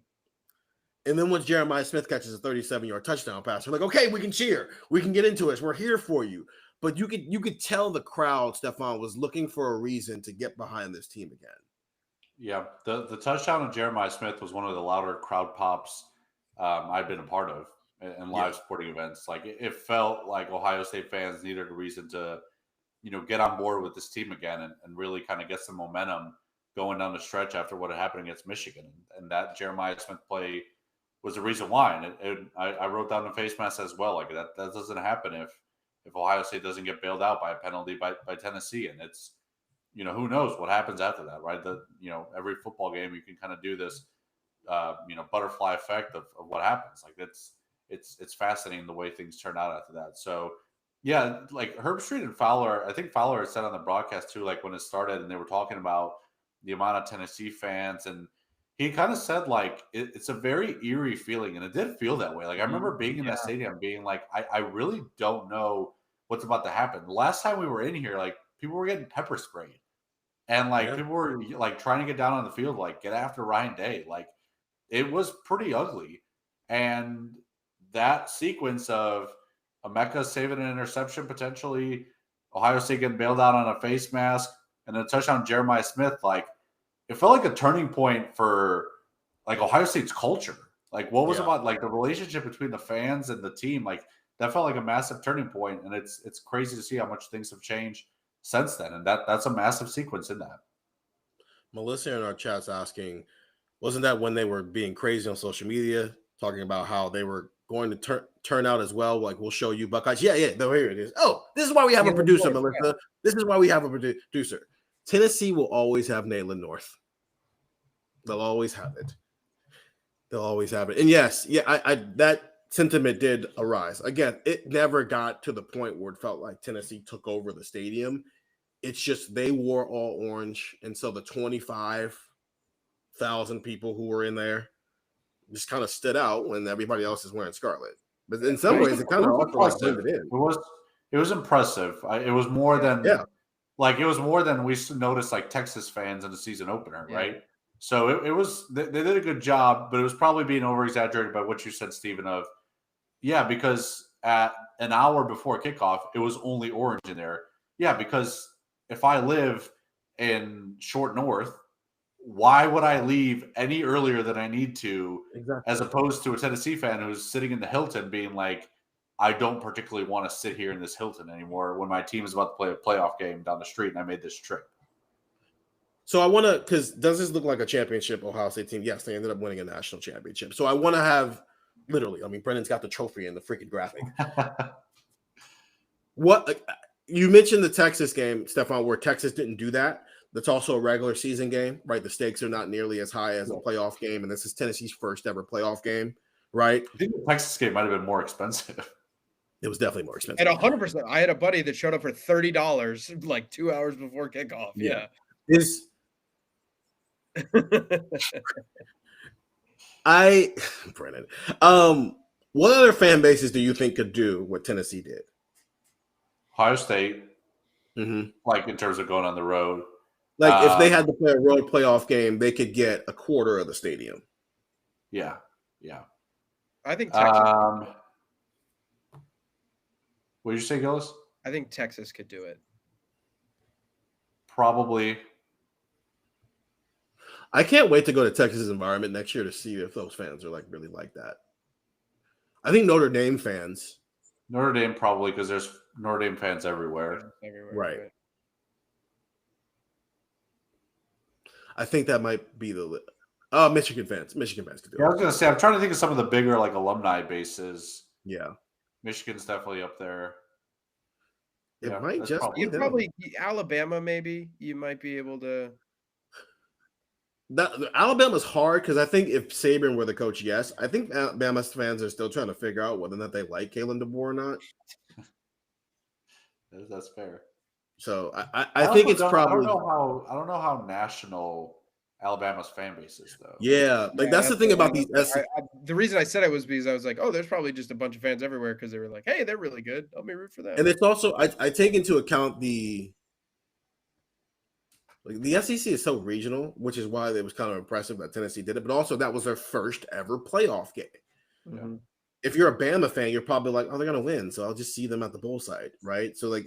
And then once Jeremiah Smith catches a 37-yard touchdown pass, we're like, okay, we can cheer. We can get into it. We're here for you. But you could tell the crowd, Stefan, was looking for a reason to get behind this team again. Yeah, the touchdown of Jeremiah Smith was one of the louder crowd pops I've been a part of in live sporting events. Like it felt like Ohio State fans needed a reason to, get on board with this team again and really kind of get some momentum going down the stretch after what had happened against Michigan. And that Jeremiah Smith play was the reason why. And I wrote down the face mask as well. Like that doesn't happen if Ohio State doesn't get bailed out by a penalty by Tennessee. And it's, who knows what happens after that, right? Every football game you can kind of do this, butterfly effect of what happens. Like it's fascinating the way things turn out after that. So yeah, like Herbstreit and Fowler, I think Fowler had said on the broadcast too, like when it started and they were talking about the amount of Tennessee fans, and he kind of said like it's a very eerie feeling, and it did feel that way. Like I remember being in that stadium being like, I really don't know what's about to happen. The last time we were in here, like people were getting pepper sprayed. And people were like trying to get down on the field, like get after Ryan Day. Like it was pretty ugly. And that sequence of Emeka saving an interception, potentially Ohio State getting bailed out on a face mask, and then a touchdown Jeremiah Smith, like it felt like a turning point for like Ohio State's culture. Like what was about like the relationship between the fans and the team, like that felt like a massive turning point. And it's crazy to see how much things have changed since then, and that's a massive sequence in that. Melissa in our chat's asking, wasn't that when they were being crazy on social media, talking about how they were going to turn out as well? Like, we'll show you Buckeyes. Yeah, no, here it is. Oh, this is why we have a producer, Melissa. Yeah. This is why we have a producer. Tennessee will always have Nayland North. They'll always have it. They'll always have it. And yes, I that sentiment did arise. Again, it never got to the point where it felt like Tennessee took over the stadium. It's just they wore all orange, and so the 25,000 people who were in there just kind of stood out when everybody else is wearing scarlet. But in some ways, it kind of also like blended in. It was impressive. It was more than it was more than we noticed like Texas fans in the season opener, right? So it was they did a good job, but it was probably being over exaggerated by what you said, Stephen. Because at an hour before kickoff, it was only orange in there. Yeah, because if I live in Short North, why would I leave any earlier than I need to, as opposed to a Tennessee fan who's sitting in the Hilton being like, I don't particularly want to sit here in this Hilton anymore when my team is about to play a playoff game down the street and I made this trip. So I want to, because does this look like a championship Ohio State team? Yes, they ended up winning a national championship. So I want to have, literally, I mean, Brendan's got the trophy in the freaking graphic. What you mentioned the Texas game, Stefan, where Texas didn't do that. That's also a regular season game, right? The stakes are not nearly as high as a playoff game, and this is Tennessee's first ever playoff game, right? I think the Texas game might have been more expensive. It was definitely more expensive. And 100%. I had a buddy that showed up for $30 like 2 hours before kickoff. Yeah. Brennan. What other fan bases do you think could do what Tennessee did? Ohio State, like in terms of going on the road. Like if they had to play a road playoff game, they could get a quarter of the stadium. Yeah. I think Texas. What did you say, Gillis? I think Texas could do it. Probably. I can't wait to go to Texas environment next year to see if those fans are like really like that. I think Notre Dame fans. Notre Dame probably, because there's Notre Dame fans everywhere. Right. I think that might be the Michigan fans. Michigan fans could do it. I was gonna say, I'm trying to think of some of the bigger like alumni bases. Yeah. Michigan's definitely up there. It might just probably Alabama, maybe. You might be able to. Alabama's hard because I think if Saban were the coach, yes. I think Alabama's fans are still trying to figure out whether or not they like Kalen DeBoer or not. That's fair. So I think it's probably. I don't know how national Alabama's fan base is, though. Yeah, that's the thing about these. The reason I said it was because I was like, oh, there's probably just a bunch of fans everywhere because they were like, hey, they're really good. Let me root for them. And it's also I take into account the SEC is so regional, which is why it was kind of impressive that Tennessee did it. But also that was their first ever playoff game. Mm-hmm. If you're a Bama fan, you're probably like, oh, they're going to win. So I'll just see them at the bowl side, right? So like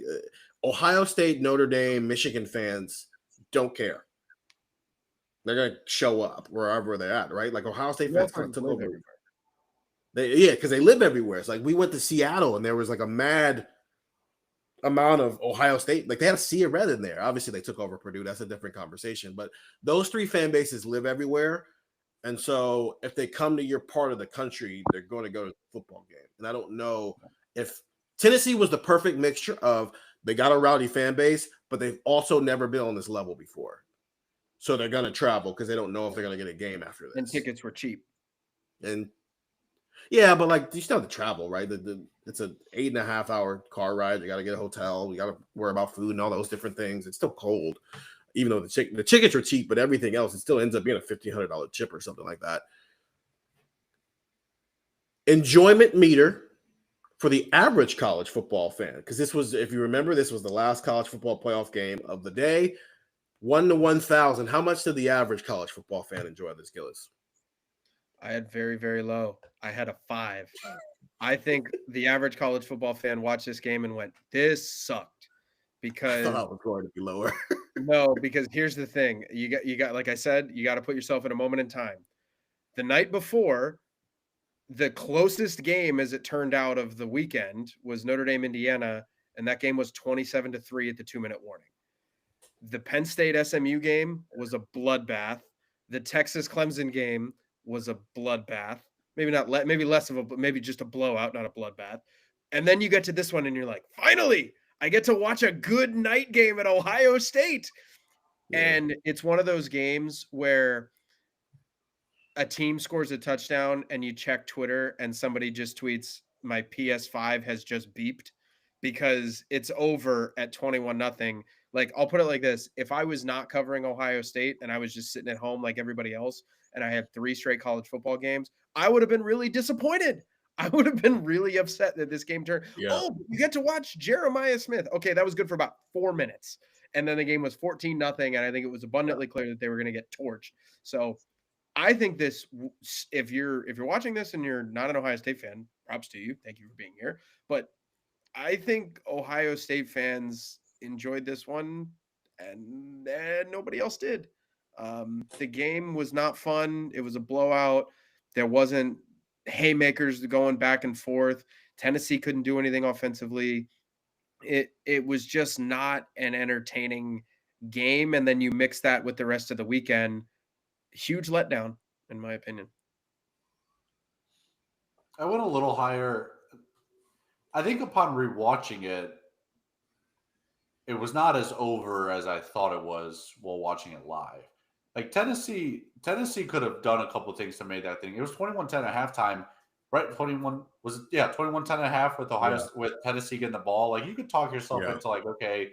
Ohio State, Notre Dame, Michigan fans don't care. They're going to show up wherever they're at, right? Like Ohio State fans kind of took over. Everywhere. Because they live everywhere. It's like we went to Seattle and there was like a mad amount of Ohio State. Like they had a sea of red in there. Obviously, they took over Purdue. That's a different conversation. But those three fan bases live everywhere. And so if they come to your part of the country, they're going to go to the football game. And I don't know if Tennessee was the perfect mixture of they got a rowdy fan base, but they've also never been on this level before. So they're going to travel because they don't know if they're going to get a game after this. And tickets were cheap. And yeah, but like you still have to travel, right? It's an 8.5 hour car ride. You got to get a hotel. You got to worry about food and all those different things. It's still cold. Even though the tickets are cheap, but everything else, it still ends up being a $1,500 chip or something like that. Enjoyment meter for the average college football fan, because this was, if you remember, this was the last college football playoff game of the day. 1 to 1,000. How much did the average college football fan enjoy this, Gillis? I had very, very low. I had a 5. I think the average college football fan watched this game and went, this sucked. Because I thought I was going to be lower. No, because here's the thing. You got, like I said, you got to put yourself in a moment in time. The night before, the closest game, as it turned out, of the weekend was Notre Dame, Indiana, and that game was 27-3 at the 2-minute warning. The Penn State SMU game was a bloodbath. The Texas Clemson game was a bloodbath. Maybe less of maybe just a blowout, not a bloodbath. And then you get to this one and you're like, finally, I get to watch a good night game at Ohio State. Yeah. And it's one of those games where a team scores a touchdown and you check Twitter and somebody just tweets, my PS5 has just beeped because it's over at 21-0. Like, I'll put it like this. If I was not covering Ohio State and I was just sitting at home like everybody else, and I had 3 straight college football games, I would have been really disappointed. I would have been really upset that this game turned. Yeah. Oh, you get to watch Jeremiah Smith. Okay, that was good for about 4 minutes. And then the game was 14-0, and I think it was abundantly clear that they were going to get torched. So I think this, if you're watching this and you're not an Ohio State fan, props to you. Thank you for being here. But I think Ohio State fans enjoyed this one, and nobody else did. The game was not fun. It was a blowout. There wasn't haymakers going back and forth. Tennessee couldn't do anything offensively. It was just not an entertaining game. And then you mix that with the rest of the weekend. Huge letdown, in my opinion. I went a little higher. I think upon rewatching it, it was not as over as I thought it was while watching it live. Like Tennessee could have done a couple of things to make that thing. It was 21-10 at halftime, right? 21-10 at half with with Tennessee getting the ball. Like, you could talk yourself into like, okay,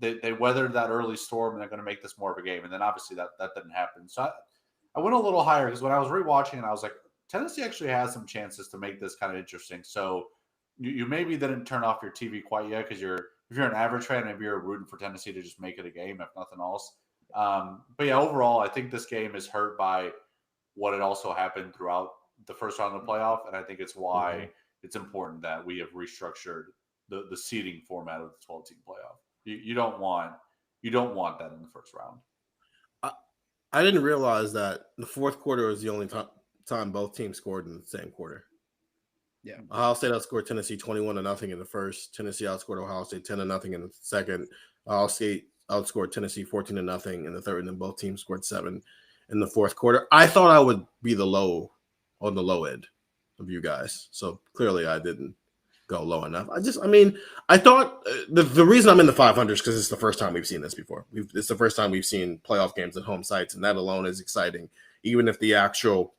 they weathered that early storm and they're going to make this more of a game. And then obviously that didn't happen. So I went a little higher because when I was rewatching it, I was like, Tennessee actually has some chances to make this kind of interesting. So you maybe didn't turn off your TV quite yet because if you're an average fan, maybe you're rooting for Tennessee to just make it a game, if nothing else. But yeah, overall, I think this game is hurt by what had also happened throughout the first round of the playoff, and I think it's why it's important that we have restructured the seeding format of the 12-team playoff. You don't want that in the first round. I didn't realize that the fourth quarter was the only time both teams scored in the same quarter. Yeah, Ohio State outscored Tennessee 21-0 in the first. Tennessee outscored Ohio State 10-0 in the second. Ohio State outscored Tennessee 14-0 in the third, and then both teams scored 7 in the fourth quarter. I thought I would be on the low end of you guys, so clearly I didn't go low enough. I thought the reason I'm in the 500 is because it's the first time we've seen this before. It's the first time we've seen playoff games at home sites, and that alone is exciting, even if the actual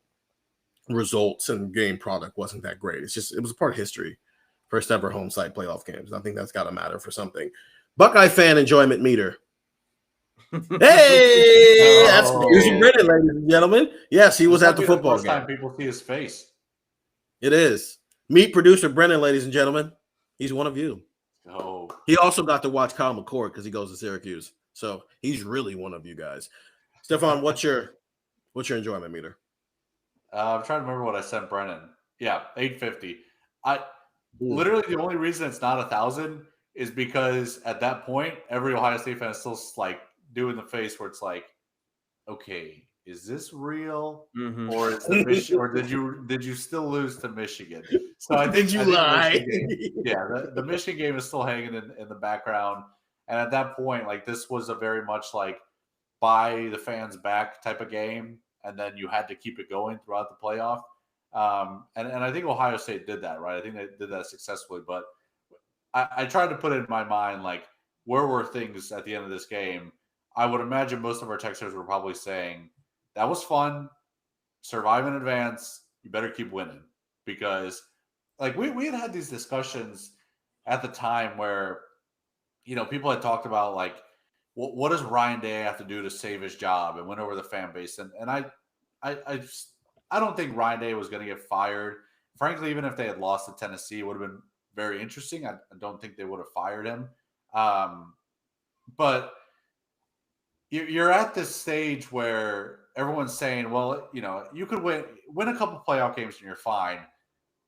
results and game product wasn't that great. It was a part of history. First ever home site playoff games. I think that's got to matter for something. Buckeye fan enjoyment meter. Hey, that's producer Brennan, ladies and gentlemen. Yes, he was at the football game. First time people see his face. It is. Meet producer Brennan, ladies and gentlemen. He's one of you. Oh. He also got to watch Kyle McCord because he goes to Syracuse. So he's really one of you guys. Stefan, what's your enjoyment meter? I'm trying to remember what I sent Brennan. Yeah, 850. Literally the only reason it's not 1,000 is because at that point, every Ohio State fan is still like doing the face where it's like, okay, is this real? Mm-hmm. Or is the or did you still lose to Michigan? So I think you lie. The Michigan game is still hanging in the background. And at that point, like, this was a very much like buy the fans back type of game. And then you had to keep it going throughout the playoff. And I think Ohio State did that, right? I think they did that successfully. But I tried to put it in my mind, like, where were things at the end of this game? I would imagine most of our texters were probably saying, that was fun, survive in advance, you better keep winning. Because, like, we had these discussions at the time where, you know, people had talked about, like, what does Ryan Day have to do to save his job and win over the fan base? And I don't think Ryan Day was going to get fired. Frankly, even if they had lost to Tennessee, it would have been very interesting. I don't think they would have fired him. But you're at this stage where everyone's saying, well, you know, you could win a couple playoff games and you're fine.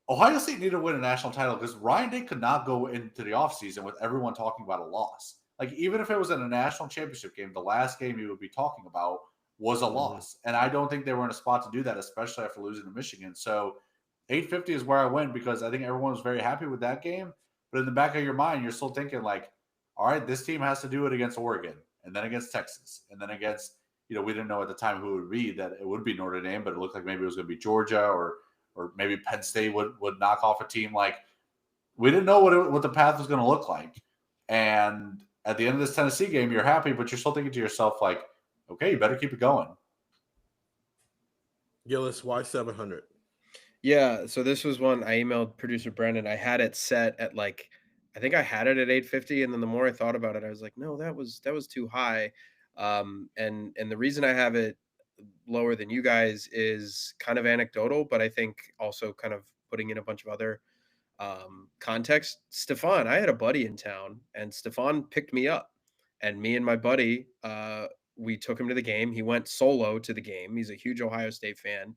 Ohio State needed to win a national title because Ryan Day could not go into the offseason with everyone talking about a loss. Like, even if it was in a national championship game, the last game you would be talking about was a loss. And I don't think they were in a spot to do that, especially after losing to Michigan. So 850 is where I went because I think everyone was very happy with that game. But in the back of your mind, you're still thinking like, all right, this team has to do it against Oregon and then against Texas and then against, we didn't know at the time who it would be, that it would be Notre Dame, but it looked like maybe it was going to be Georgia or maybe Penn State would knock off a team. Like, we didn't know what the path was going to look like. And at the end of this Tennessee game, you're happy, but you're still thinking to yourself like, okay, you better keep it going. Gillis, why 700? Yeah, so this was one I emailed producer Brendan. I had it set at I think I had it at 850, and then the more I thought about it, I was like, no, that was too high. And the reason I have it lower than you guys is kind of anecdotal, but I think also kind of putting in a bunch of other context. Stefan, I had a buddy in town, and Stefan picked me up, and me and my buddy, we took him to the game. He went solo to the game. He's a huge Ohio State fan,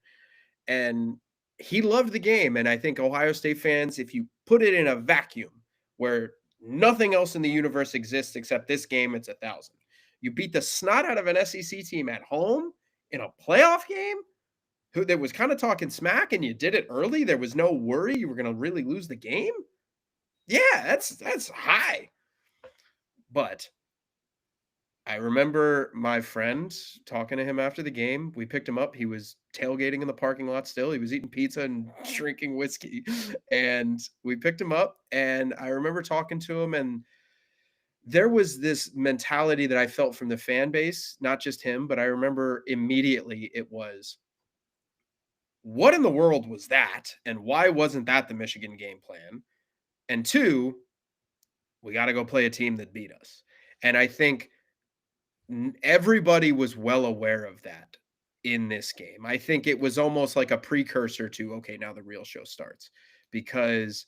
and he loved the game. And I think Ohio State fans, if you put it in a vacuum where nothing else in the universe exists except this game, it's 1,000. You beat the snot out of an SEC team at home in a playoff game that was kind of talking smack, and you did it early. There was no worry you were going to really lose the game. Yeah, that's high. But I remember my friend talking to him after the game. We picked him up. He was tailgating in the parking lot still. He was eating pizza and drinking whiskey. And we picked him up. And I remember talking to him, and there was this mentality that I felt from the fan base, not just him, but I remember immediately it was, what in the world was that? And why wasn't that the Michigan game plan? And two, we got to go play a team that beat us. And I think everybody was well aware of that in this game. I think it was almost like a precursor to, okay, now the real show starts, because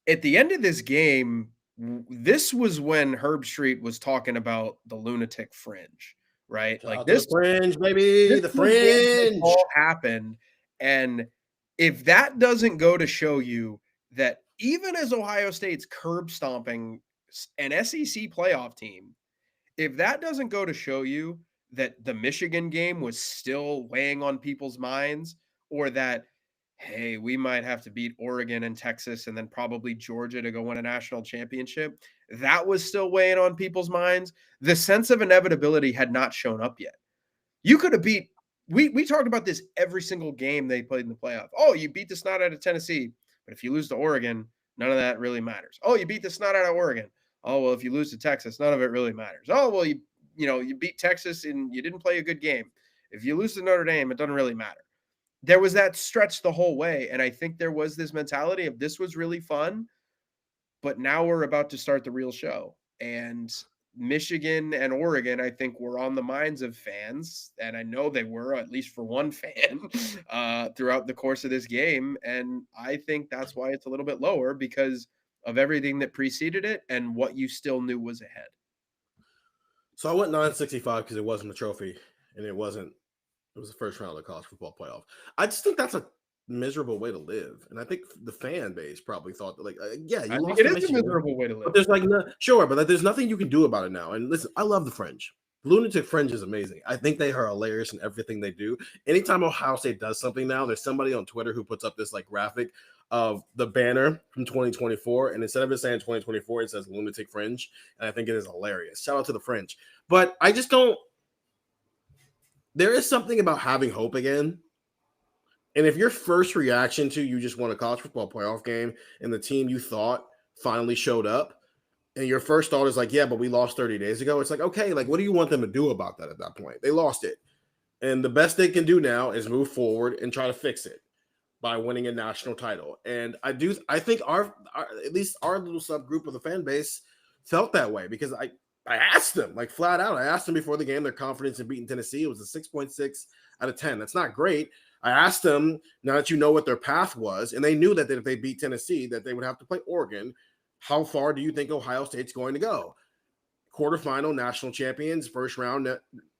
at the end of this game, this was when Herb Street was talking about the lunatic fringe, right? Like this fringe, baby, the fringe all happened. And if that doesn't go to show you that even as Ohio State's curb stomping an SEC playoff team, if that doesn't go to show you that the Michigan game was still weighing on people's minds, or that, hey, we might have to beat Oregon and Texas and then probably Georgia to go win a national championship, that was still weighing on people's minds, the sense of inevitability had not shown up yet. You could have beat, we talked about this every single game they played in the playoff. Oh, you beat the snot out of Tennessee, but if you lose to Oregon, none of that really matters. Oh, you beat the snot out of Oregon. Oh, well, if you lose to Texas, none of it really matters. Oh, well, you beat Texas and you didn't play a good game. If you lose to Notre Dame, it doesn't really matter. There was that stretch the whole way, and I think there was this mentality of this was really fun, but now we're about to start the real show. And Michigan and Oregon, I think, were on the minds of fans, and I know they were, at least for one fan, throughout the course of this game. And I think that's why it's a little bit lower, because of everything that preceded it and what you still knew was ahead. So I went 965 because it wasn't a trophy, and it was the first round of the college football playoff. I just think that's a miserable way to live, and I think the fan base probably thought that, you lost. It is a miserable way to live. But there's but there's nothing you can do about it now. And listen, I love the fringe. Lunatic Fringe is amazing. I think they are hilarious in everything they do. Anytime Ohio State does something now, there's somebody on Twitter who puts up this graphic of the banner from 2024, and instead of it saying 2024, it says Lunatic Fringe, and I think it is hilarious. Shout out to the Fringe. But I just don't. There is something about having hope again. And if your first reaction to you just won a college football playoff game and the team you thought finally showed up, and your first thought is yeah, but we lost 30 days ago. It's okay, what do you want them to do about that at that point? They lost it. And the best they can do now is move forward and try to fix it by winning a national title. And I think our at least our little subgroup of the fan base felt that way, because I asked them flat out. I asked them before the game their confidence in beating Tennessee. It was a 6.6 out of 10. That's not great. I asked them, now that you know what their path was, and they knew that if they beat Tennessee, that they would have to play Oregon. How far do you think Ohio State's going to go? Quarterfinal, national champions, first round,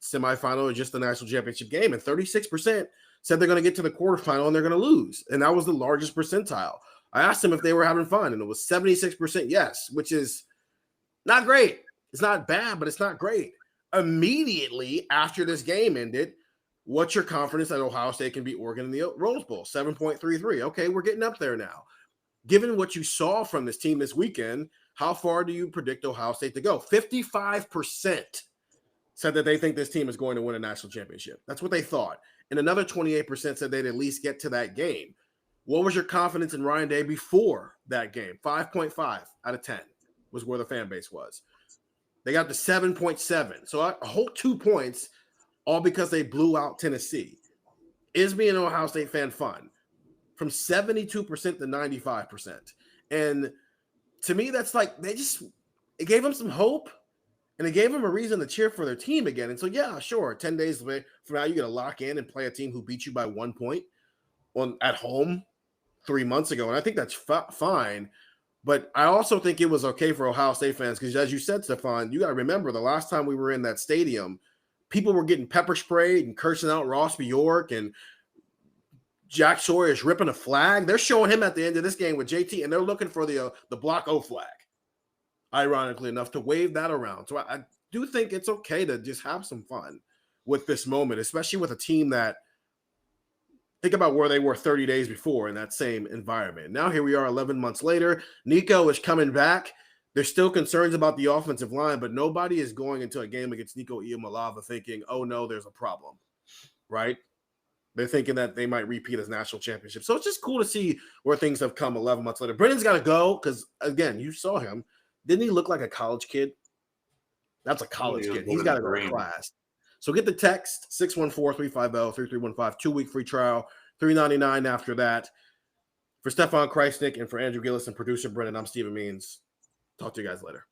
semifinal, or just the national championship game. And 36% said they're going to get to the quarterfinal and they're going to lose. And that was the largest percentile. I asked them if they were having fun, and it was 76% yes, which is not great. It's not bad, but it's not great. Immediately after this game ended, what's your confidence that Ohio State can beat Oregon in the Rose Bowl? 7.33. Okay, we're getting up there now. given what you saw from this team this weekend, how far do you predict Ohio State to go? 55% said that they think this team is going to win a national championship. That's what they thought. And another 28% said they'd at least get to that game. What was your confidence in Ryan Day before that game? 5.5 out of 10 was where the fan base was. They got to 7.7. So a whole 2 points, all because they blew out Tennessee. Is being an Ohio State fan fun? From 72% to 95%. And to me, that's like, it gave them some hope, and it gave them a reason to cheer for their team again. And so, yeah, sure, 10 days from now, you got to lock in and play a team who beat you by 1 point at home 3 months ago. And I think that's fine. But I also think it was okay for Ohio State fans because, as you said, Stefan, you got to remember the last time we were in that stadium, people were getting pepper sprayed and cursing out Ross Bjork, and Jack Sawyer's ripping a flag. They're showing him at the end of this game with JT, and they're looking for the Block O flag, ironically enough, to wave that around. So I do think it's okay to just have some fun with this moment, especially with a team that, think about where they were 30 days before in that same environment. Now here we are 11 months later. Nico is coming back. There's still concerns about the offensive line, but nobody is going into a game against Nico Iamaleava thinking, oh, no, there's a problem, right? They're thinking that they might repeat as national championship. So it's just cool to see where things have come 11 months later. Brennan's got to go because, again, you saw him. Didn't he look like a college kid? That's a college kid. He's got to go to class. So get the text, 614-350-3315, 2-week free trial, $3.99 after that. For Stefan Krajisnik and for Andrew Gillis and producer Brennan, I'm Stephen Means. Talk to you guys later.